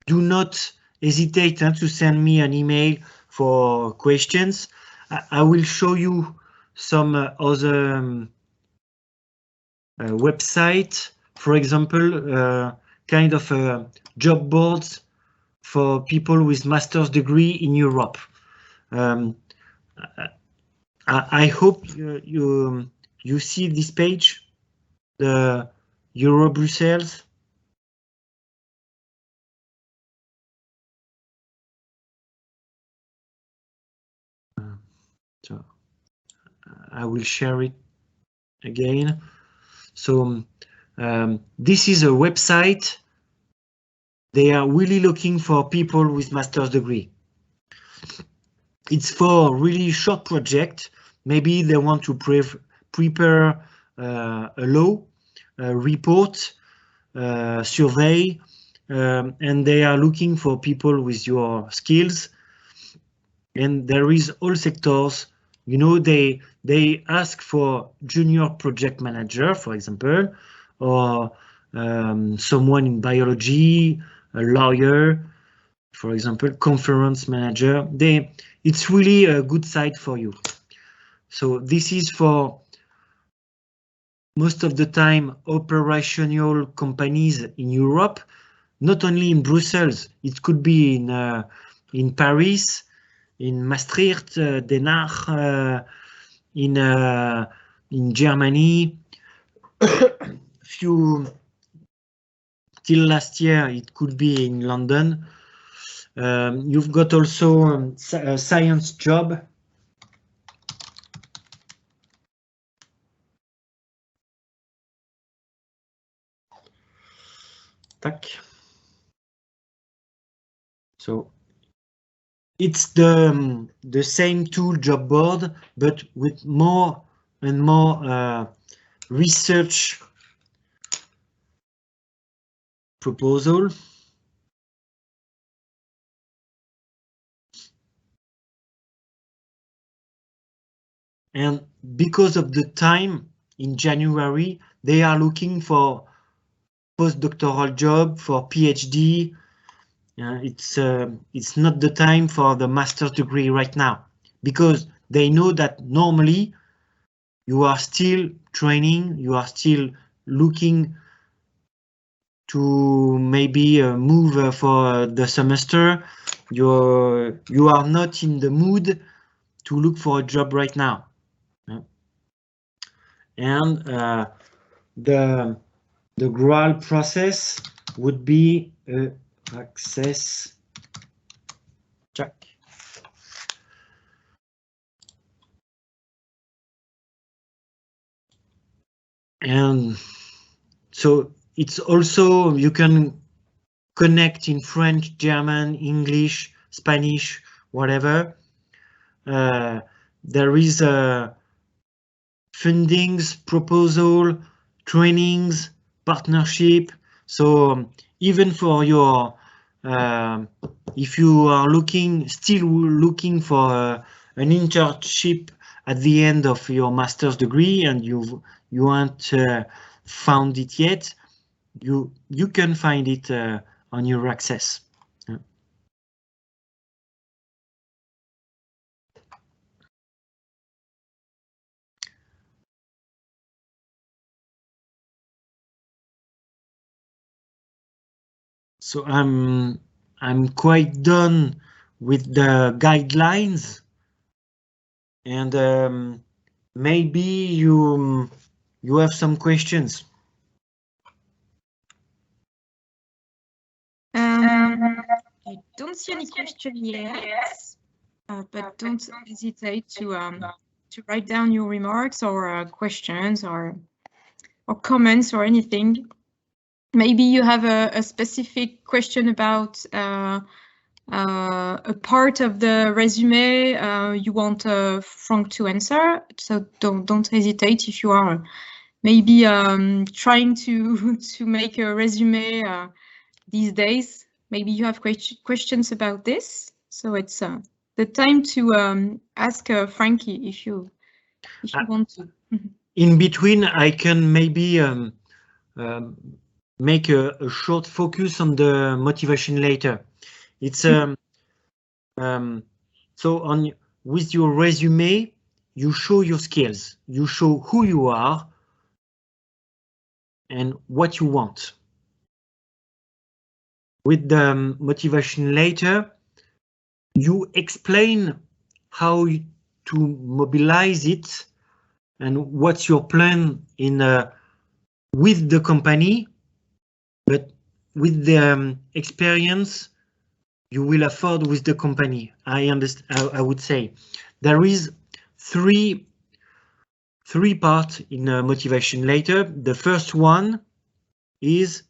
do not hesitate to send me an email for questions. I will show you some other website, for example, kind of job boards for people with master's degree in Europe. I hope you see this page, the Euro Brussels. So I will share it again. So this is a website. They are really looking for people with master's degree. It's for really short project. Maybe they want to prepare a law, report, survey, and they are looking for people with your skills. And there is all sectors. You know, they ask for junior project manager, for example, or someone in biology, a lawyer, for example, conference manager. It's really a good site for you. So this is for most of the time operational companies in Europe, not only in Brussels. It could be in Paris, in Maastricht, Den Haag, in Germany. Till last year, it could be in London. You've got also a science job. Tac. So it's the same tool job board, but with more and more research proposal. And because of the time in January, they are looking for postdoctoral job, for PhD. It's not the time for the master's degree right now, because they know that normally you are still training, you are still looking to maybe move for the semester. You are not in the mood to look for a job right now. And the gradual process would be access check. And so it's also, you can connect in French, German, English, Spanish, whatever. There is a fundings, proposal, trainings, partnership. So even for your, if you are still looking for an internship at the end of your master's degree and you haven't found it yet, you can find it on your access. So I'm quite done with the guidelines, and maybe you have some questions. don't see any question yet, but don't hesitate to write down your remarks or questions or comments or anything. Maybe you have a specific question about a part of the resume you want Franck to answer. So don't hesitate if you are maybe trying to make a resume these days. Maybe you have questions about this. So it's the time to ask Frankie if you want to. In between, I can maybe make a short focus on the motivation later. It's so with your resume, you show your skills, you show who you are and what you want. With the motivation later, you explain how to mobilize it and what's your plan in with the company, but with the experience you will afford with the company. I understand. I would say there is three parts in motivation later. The first one is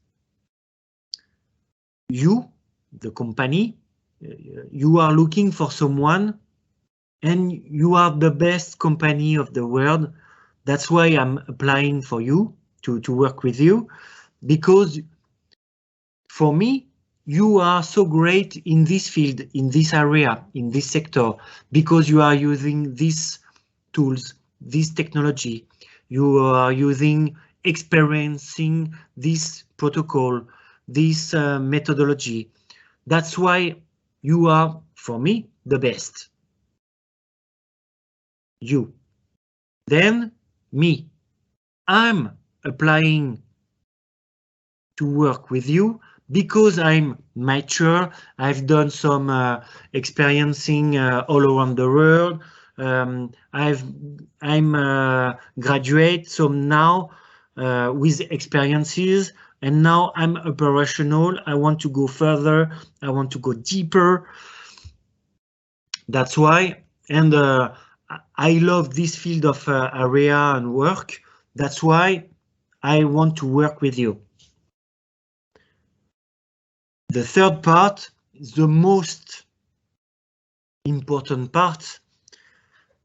you, the company. You are looking for someone, and you are the best company of the world. That's why I'm applying for you to work with you, because for me, you are so great in this field, in this area, in this sector, because you are using these tools, this technology. You are experiencing this protocol, this methodology. That's why you are, for me, the best. You. Then me. I'm applying to work with you because I'm mature. I've done some experiencing all around the world. I'm graduate, so now with experiences, and now I'm operational. I want to go further. I want to go deeper. That's why, and I love this field of area and work. That's why I want to work with you. The third part is the most important part,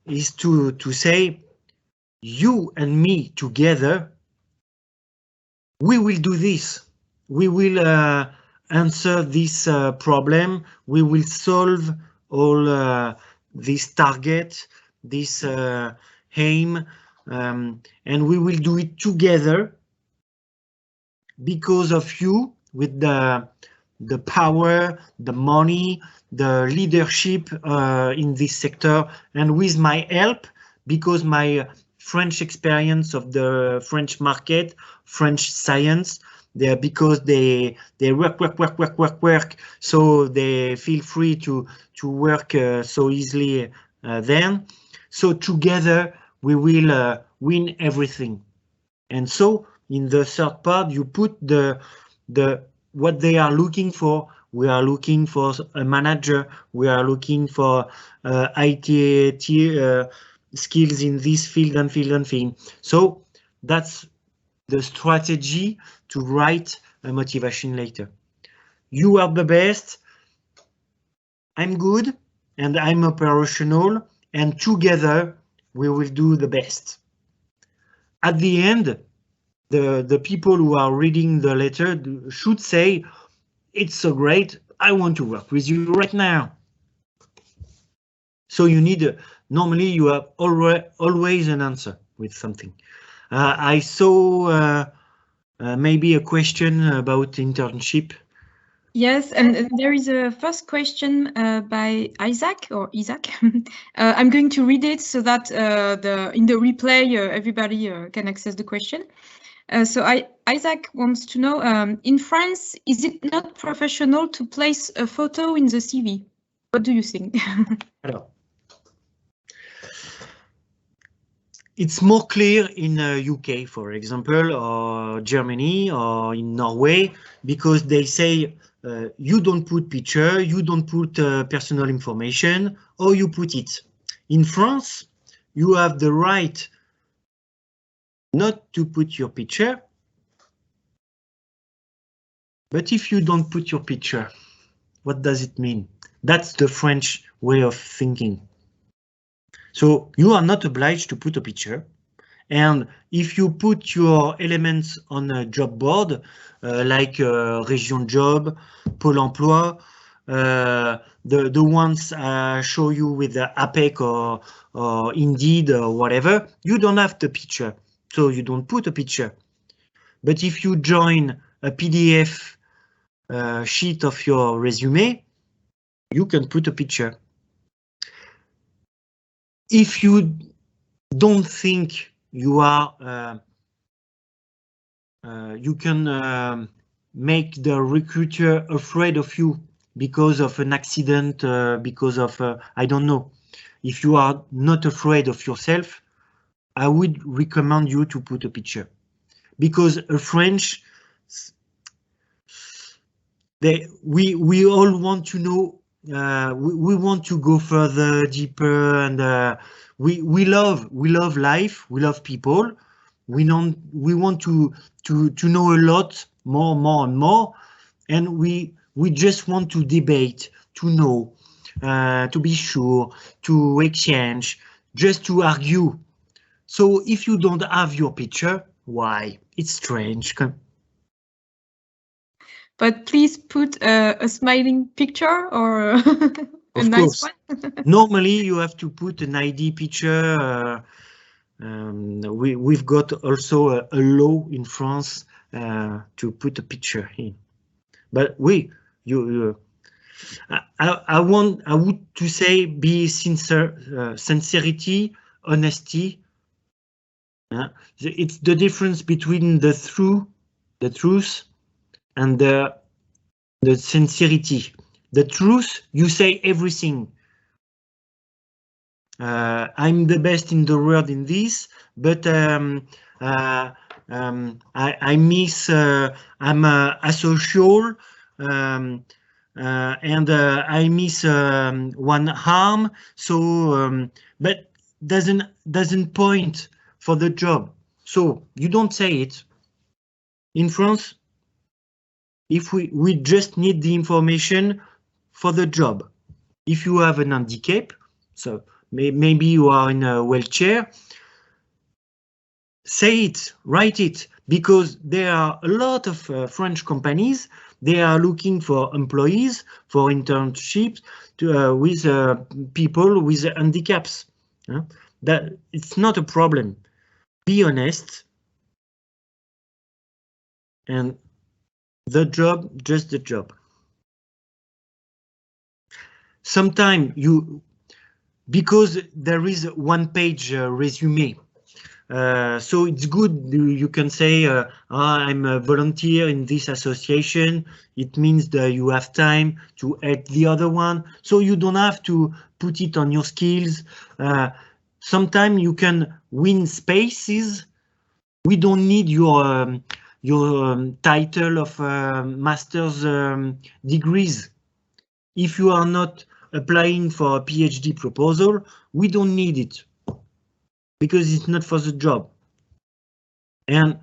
is to say you and me together, we will do this. We will answer this problem. We will solve all this target, this aim, and we will do it together because of you, with the power, the money, the leadership in this sector, and with my help, because my French experience of the French market, French science, because they work, so they feel free to work so easily then. So together we will win everything. And so in the third part, you put the what they are looking for. We are looking for a manager. We are looking for IT skills in this field and field. So that's the strategy to write a motivation letter. You are the best. I'm good and I'm operational, and together we will do the best. At the end, the people who are reading the letter should say, it's so great, I want to work with you right now. So you need, normally you have always an answer with something. I saw maybe a question about internship. Yes, and there is a first question by Isaac. I'm going to read it so that in the replay everybody can access the question. So Isaac wants to know, in France, is it not professional to place a photo in the CV? What do you think? It's more clear in UK, for example, or Germany, or in Norway, because they say you don't put picture, you don't put personal information, or you put it. In France, you have the right not to put your picture, but if you don't put your picture, what does it mean? That's the French way of thinking. So you are not obliged to put a picture. And if you put your elements on a job board, like Région Job, Pôle Emploi, the ones I show you with the APEC or Indeed or whatever, you don't have the picture, so you don't put a picture. But if you join a PDF sheet of your resume, you can put a picture. If you don't think you are, you can make the recruiter afraid of you because of an accident, because of, I don't know. If you are not afraid of yourself, I would recommend you to put a picture. Because a French, we all want to know, we want to go further, deeper, and we love life, we love people. We want to know a lot more and more, and we just want to debate, to know, to be sure, to exchange, just to argue. So if you don't have your picture, why? It's strange. But please put a smiling picture or a nice one. Normally you have to put an ID picture. We've got also a law in France to put a picture in. But I would to say be sincere, sincerity, honesty. It's the difference between the truth and the sincerity. The truth, you say everything. I'm the best in the world in this, but I miss, I'm asocial, and I miss one arm, so but doesn't point for the job. So you don't say it. In France, if we just need the information for the job. If you have an handicap, so maybe you are in a wheelchair, say it, write it, because there are a lot of French companies, they are looking for employees, for internships with people with handicaps. That it's not a problem. Be honest. And the job, just the job. Sometimes because there is a one-page resume, so it's good. You can say, I'm a volunteer in this association. It means that you have time to help the other one, so you don't have to put it on your skills. Sometimes you can win spaces. We don't need your title of master's degrees. If you are not applying for a PhD proposal, we don't need it because it's not for the job. And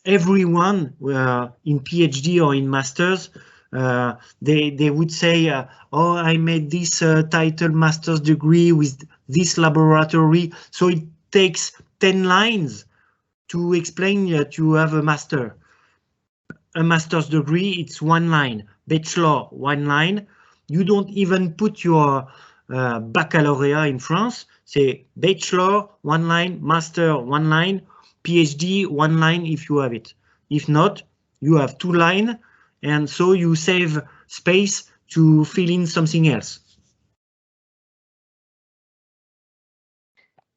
everyone in PhD or in masters, they would say, oh, I made this title master's degree with this laboratory. So it takes 10 lines to explain that you have a master. A master's degree, it's one line. Bachelor, one line. You don't even put your baccalaureate in France. Say bachelor, one line, master, one line, PhD, one line if you have it. If not, you have 2 lines, and so you save space to fill in something else.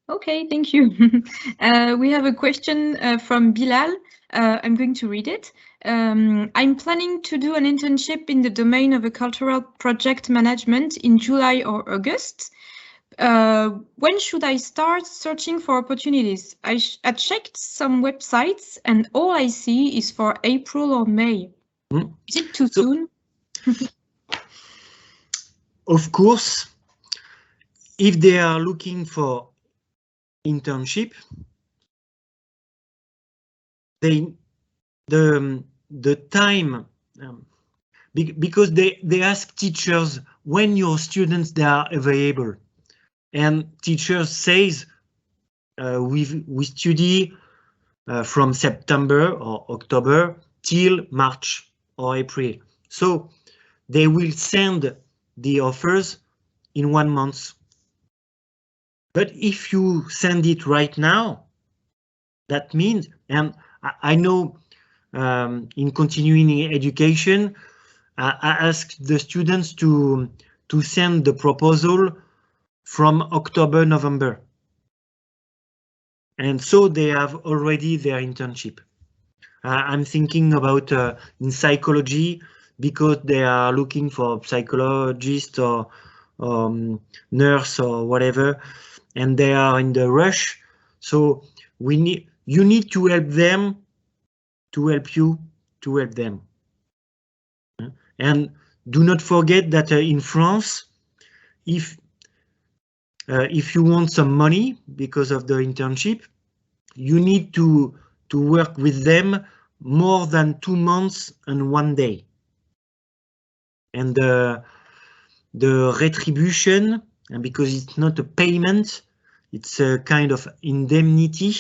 Okay, thank you. We have a question from Bilal. I'm going to read it. I'm planning to do an internship in the domain of a cultural project management in July or August. When should I start searching for opportunities? I checked some websites and all I see is for April or May. Is it too soon? Of course, if they are looking for internship, the time, because they ask teachers when your students they are available, and teachers says we study from September or October till March or April. So they will send the offers in 1 month. But if you send it right now, that means, and I know in continuing education, I ask the students to send the proposal from October, November. And so they have already their internship. I'm thinking about in psychology, because they are looking for psychologist or nurse or whatever, and they are in the rush. So you need to help them to help you to help them. And do not forget that in France, if you want some money because of the internship, you need to work with them more than 2 months and 1 day. And the retribution, and because it's not a payment, it's a kind of indemnity,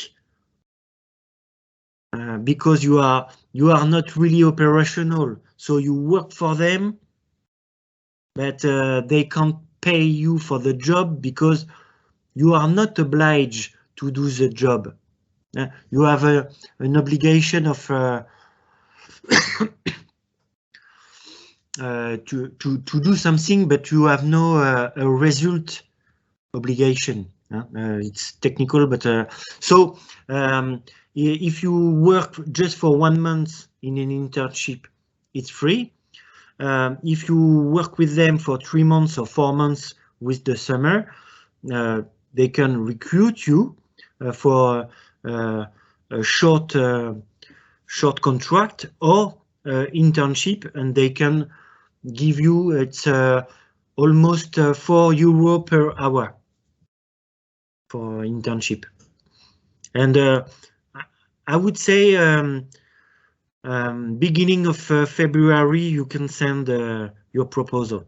because you are not really operational. So you work for them, but they can't pay you for the job because you are not obliged to do the job. You have an obligation of to do something, but you have no a result obligation. It's technical, but so if you work just for 1 month in an internship, it's free. If you work with them for 3 months or 4 months with the summer, they can recruit you for a short contract or internship, and they can give you, it's almost €4 per hour for internship. And I would say beginning of February you can send your proposal.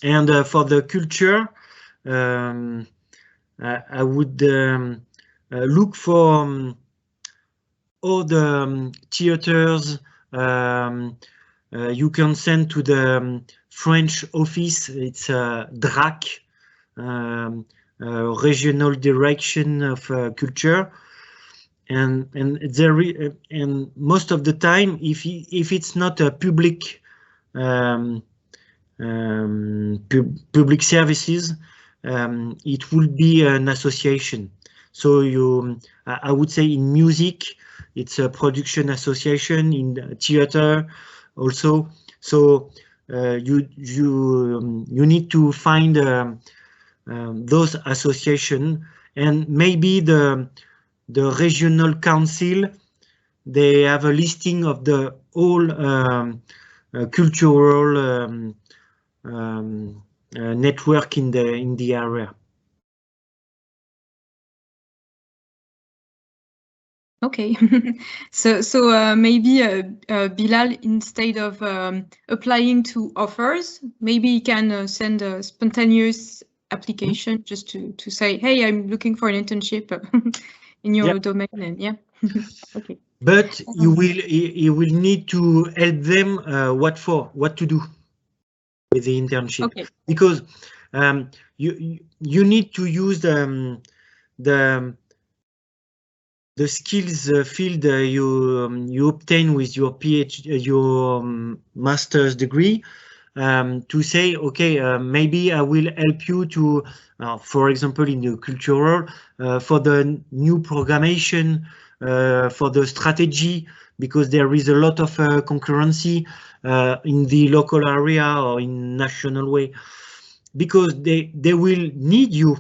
And for the culture, I would look for all the theaters. You can send to the French office. It's DRAC, Regional Direction of Culture, and most of the time, if it's not a public public services, it will be an association. So I would say in music, it's a production association, in theater also. So you need to find those associations, and maybe the regional council, they have a listing of the all cultural network in the area. Okay, so maybe Bilal, instead of applying to offers, maybe you can send a spontaneous application just to say, hey, I'm looking for an internship in your domain, and okay. But you will need to help them what to do with the internship, okay. Because you need to use the skills field you obtain with your PhD, your master's degree, to say, okay, maybe I will help you to, for example, in the cultural, for the new programmation, for the strategy, because there is a lot of concurrency in the local area or in national way, because they will need you.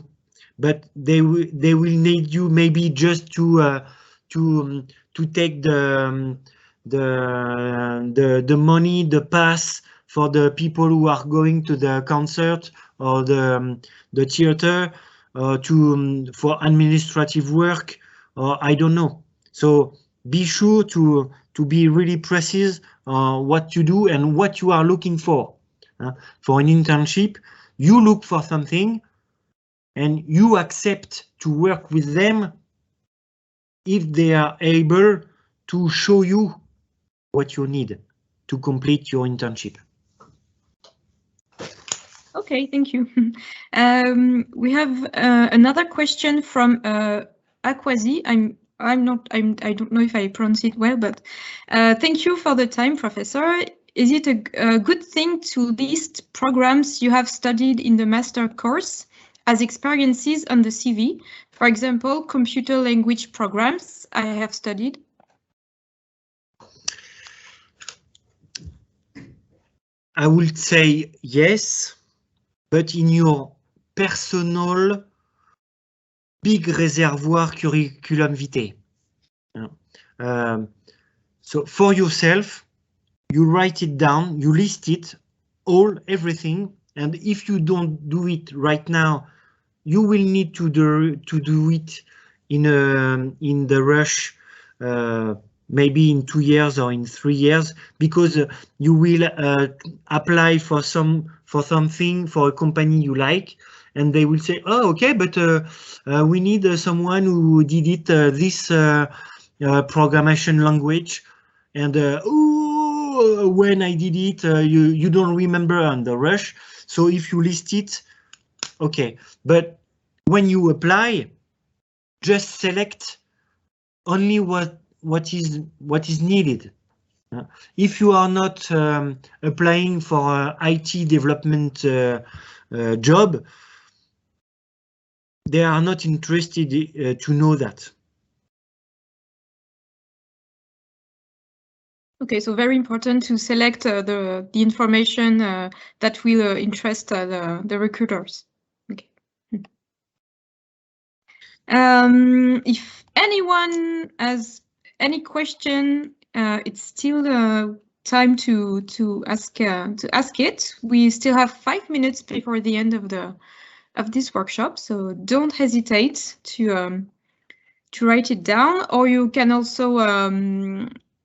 But they will need you maybe just to take the the money, the pass for the people who are going to the concert or the theater, for administrative work, or I don't know. So be sure to be really precise what you do and what you are looking for. For an internship, you look for something and you accept to work with them if they are able to show you what you need to complete your internship. Okay, thank you. We have another question from Aquasi. I don't know if I pronounce it well, but thank you for the time, Professor. Is it a good thing to list programs you have studied in the master course as experiences on the CV? For example, computer language programs I have studied. I would say yes, but in your personal big reservoir curriculum vitae. So for yourself, you write it down, you list it all, everything, and if you don't do it right now, you will need to do it in the rush, maybe in 2 years or in 3 years, because you will apply for something for a company you like, and they will say, oh, okay, but we need someone who did it this programmation language, and when I did it, you don't remember on the rush. So if you list it, okay, but when you apply, just select only what is needed. If you are not applying for an IT development job, they are not interested to know that. Okay, so very important to select the information that will interest the recruiters. Okay. If anyone has any question, it's still time to ask it. We still have 5 minutes before the end of this workshop, so don't hesitate to write it down, or you can also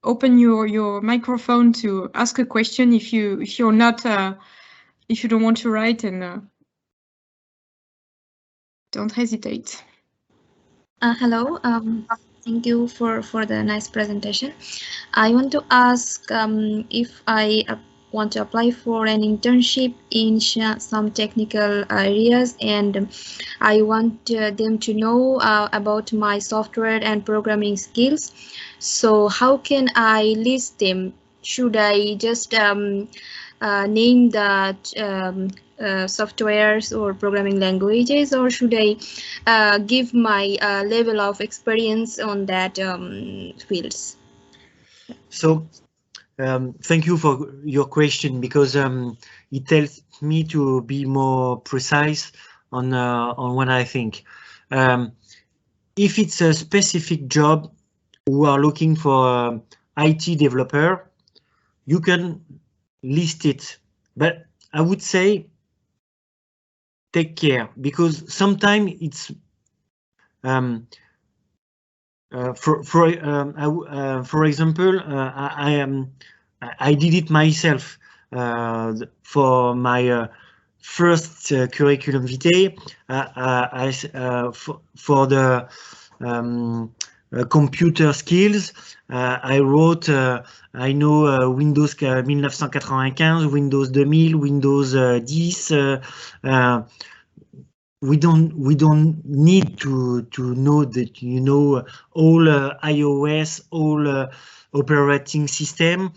open your microphone to ask a question if you're not if you don't want to write, and don't hesitate. Hello, thank you for the nice presentation. I want to ask if I want to apply for an internship in some technical areas, and I want them to know about my software and programming skills. So how can I list them? Should I just name the softwares or programming languages, or should I give my level of experience on that fields? So thank you for your question, because it tells me to be more precise on what I think. If it's a specific job, we are looking for IT developer, you can list it, but I would say take care, because sometimes it's for example, I did it myself for my first curriculum vitae. For the computer skills, I wrote I know Windows 1995, Windows 2000, Windows 10. We don't need to know that you know all iOS, all operating system.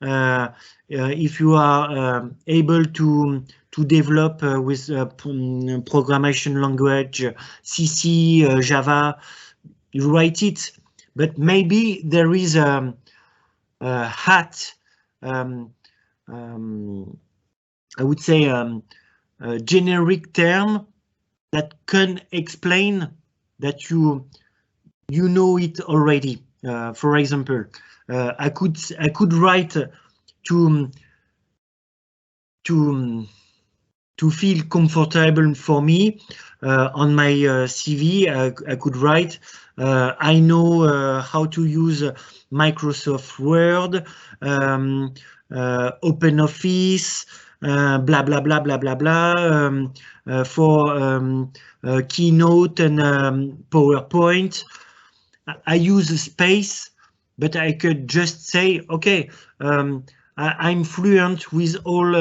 If you are able to develop with programmation language CC, Java, you write it. But maybe there is a hat, I would say a generic term that can explain that you know it already. For example, I could write to feel comfortable for me. On my CV, I could write, I know how to use Microsoft Word, OpenOffice, blah, blah, blah, blah, blah, blah, for Keynote and PowerPoint. I use a space, but I could just say, okay, I'm fluent with all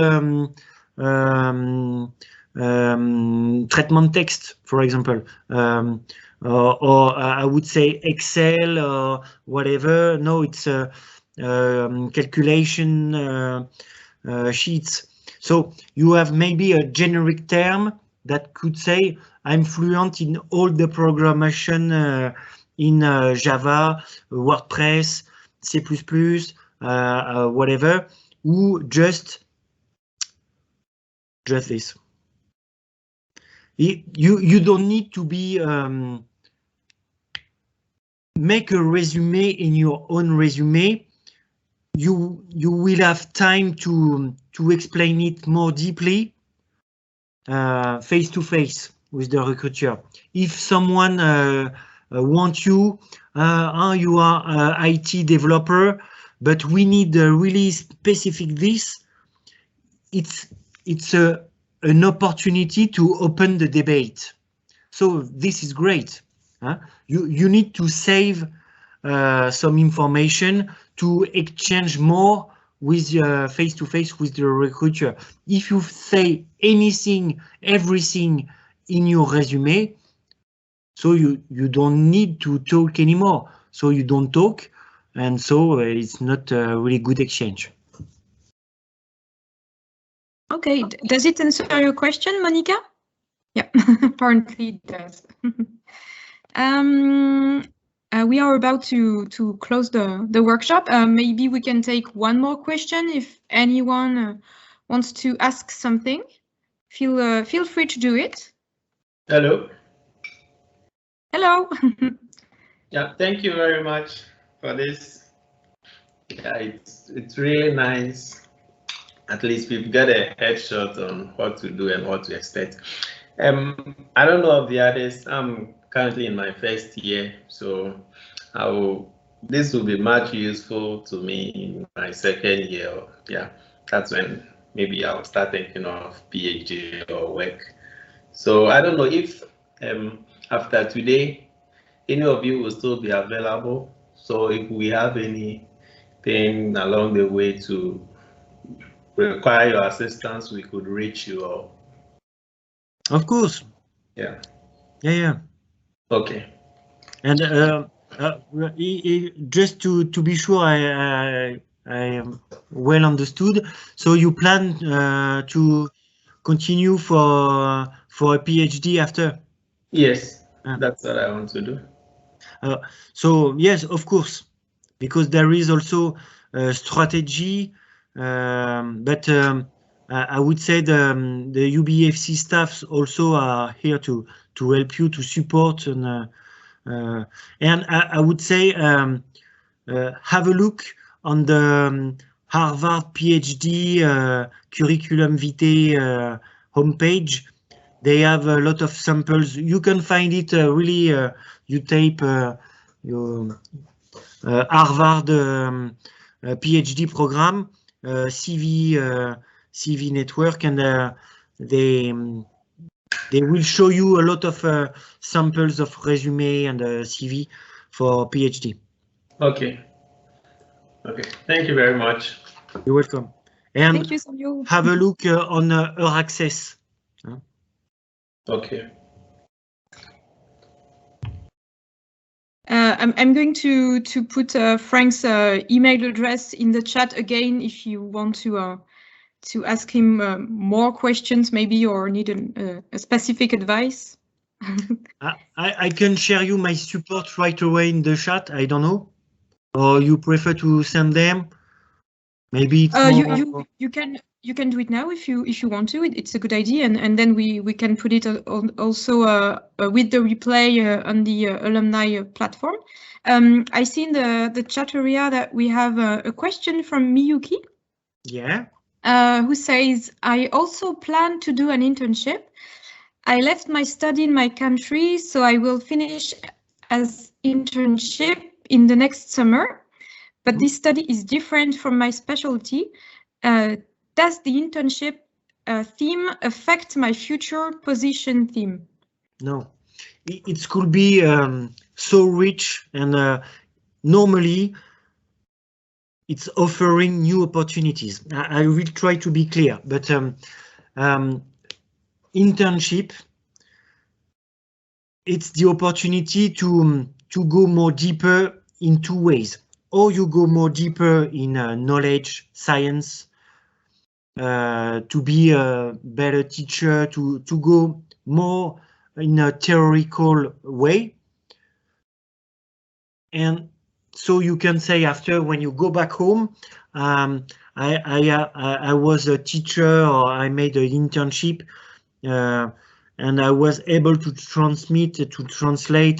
treatment text, for example, or I would say Excel or whatever. No, it's calculation sheets. So you have maybe a generic term that could say I'm fluent in all the programmation in Java, WordPress, C++, whatever, or just this. You don't need to be make a resume in your own resume. You will have time to explain it more deeply face to face with the recruiter. If someone wants you, you are IT developer, but we need a really specific this. It's an opportunity to open the debate. So this is great. You need to save some information to exchange more with face to face with the recruiter. If you say everything in your resume, so you don't need to talk anymore. So you don't talk, and so it's not a really good exchange. Okay, does it answer your question, Monica? Yeah, apparently it does. We are about to close the workshop. Maybe we can take one more question if anyone wants to ask something. Feel free to do it. Hello. Hello. Yeah, thank you very much for this. Yeah, it's really nice. At least we've got a headshot on what to do and what to expect. I don't know of the others. I'm currently in my first year, so this will be much useful to me in my second year. Yeah, that's when maybe I'll start thinking of PhD or work. So I don't know if after today, any of you will still be available. So if we have anything along the way to require your assistance, we could reach you all. Of course. Yeah. Yeah. Okay. And just to be sure I am well understood, so you plan to continue for a PhD after? Yes, that's what I want to do. So yes, of course, because there is also a strategy, but I would say the UBFC staffs also are here to help you, to support, and I would say have a look on the Harvard PhD curriculum vitae homepage. They have a lot of samples. You can find it really. You type your Harvard PhD program, CV network, and they will show you a lot of samples of resume and CV for PhD. Okay. Okay. Thank you very much. You're welcome. And thank you, Samuel. Have a look on Her Access. Okay. I'm going to put Frank's email address in the chat again if you want to ask him more questions, maybe, or need a specific advice. I can share you my support right away in the chat. I don't know, or you prefer to send them? Maybe it's you can You can do it now if you want to. It's a good idea, and then we can put it also with the replay on the alumni platform. I see in the chat area that we have a question from Miyuki. Yeah. Who says, I also plan to do an internship. I left my study in my country, so I will finish as internship in the next summer. But this study is different from my specialty. Does the internship theme affect my future position theme? No, it could be so rich, and normally it's offering new opportunities. I will try to be clear, but internship, it's the opportunity to go more deeper in two ways. Or you go more deeper in knowledge, science, to be a better teacher, to go more in a theoretical way. And so you can say after, when you go back home, I was a teacher, or I made an internship, and I was able to translate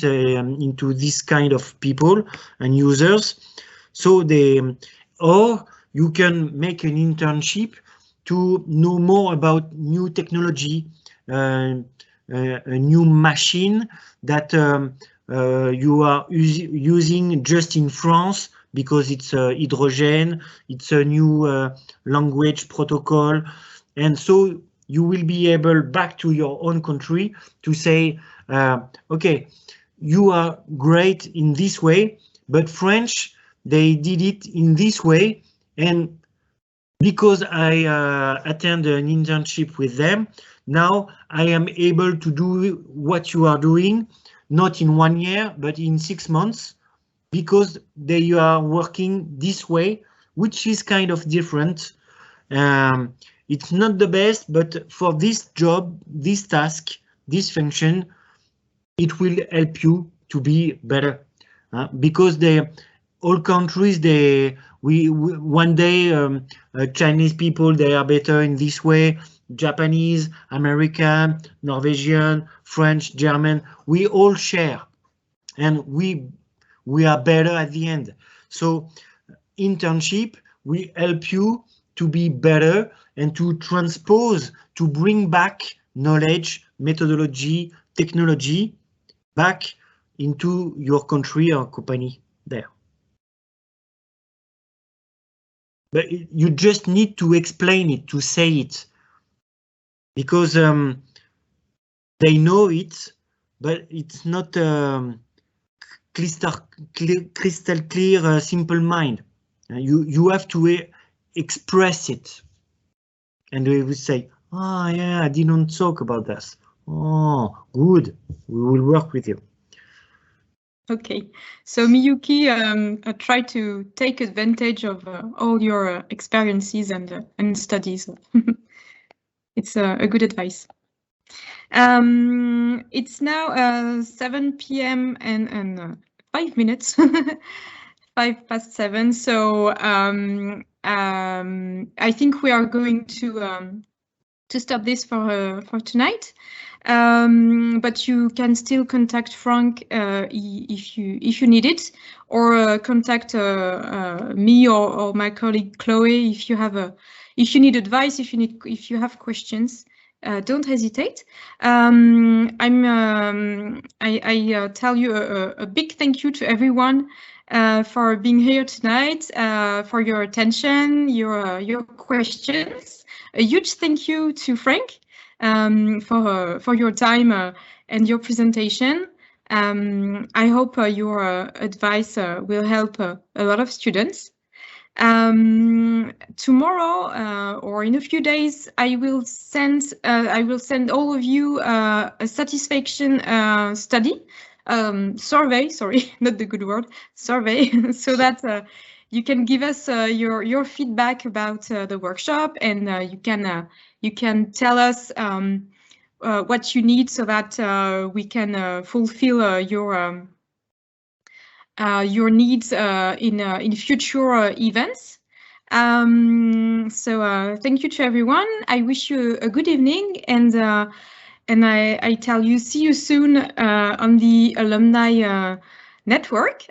into this kind of people and users. So or you can make an internship to know more about new technology, a new machine that you are using just in France because it's hydrogen, it's a new language protocol, and so you will be able back to your own country to say, okay, you are great in this way, but French, they did it in this way, and because I attend an internship with them, now I am able to do what you are doing, not in 1 year, but in 6 months, because they are working this way, which is kind of different. It's not the best, but for this job, this task, this function, it will help you to be better, because all countries, one day Chinese people, they are better in this way, Japanese, American, Norwegian, French, German, we all share, and we are better at the end. So internship will help you to be better and to transpose, to bring back knowledge, methodology, technology back into your country or company there. But you just need to explain it, to say it, because they know it, but it's not crystal clear, simple mind. You have to express it, and they will say, "Oh yeah, I didn't talk about this. Oh, good. We will work with you." Okay, so Miyuki, try to take advantage of all your experiences and studies. It's a good advice. It's now 7 p.m. and 5 minutes, 7:05. So I think we are going to stop this for tonight. But you can still contact Franck if you need it, or contact me or my colleague Chloe if you need advice, if you have questions. Don't hesitate. I tell you a big thank you to everyone for being here tonight, for your attention, your questions. A huge thank you to Franck for your time and your presentation. I hope your advice will help a lot of students. Tomorrow or in a few days, I will send all of you a satisfaction study survey. Sorry, not the good word, survey, so that you can give us your feedback about the workshop, and you can tell us what you need so that we can fulfill your needs in future events. So thank you to everyone. I wish you a good evening, and I tell you, see you soon on the Alumni Network.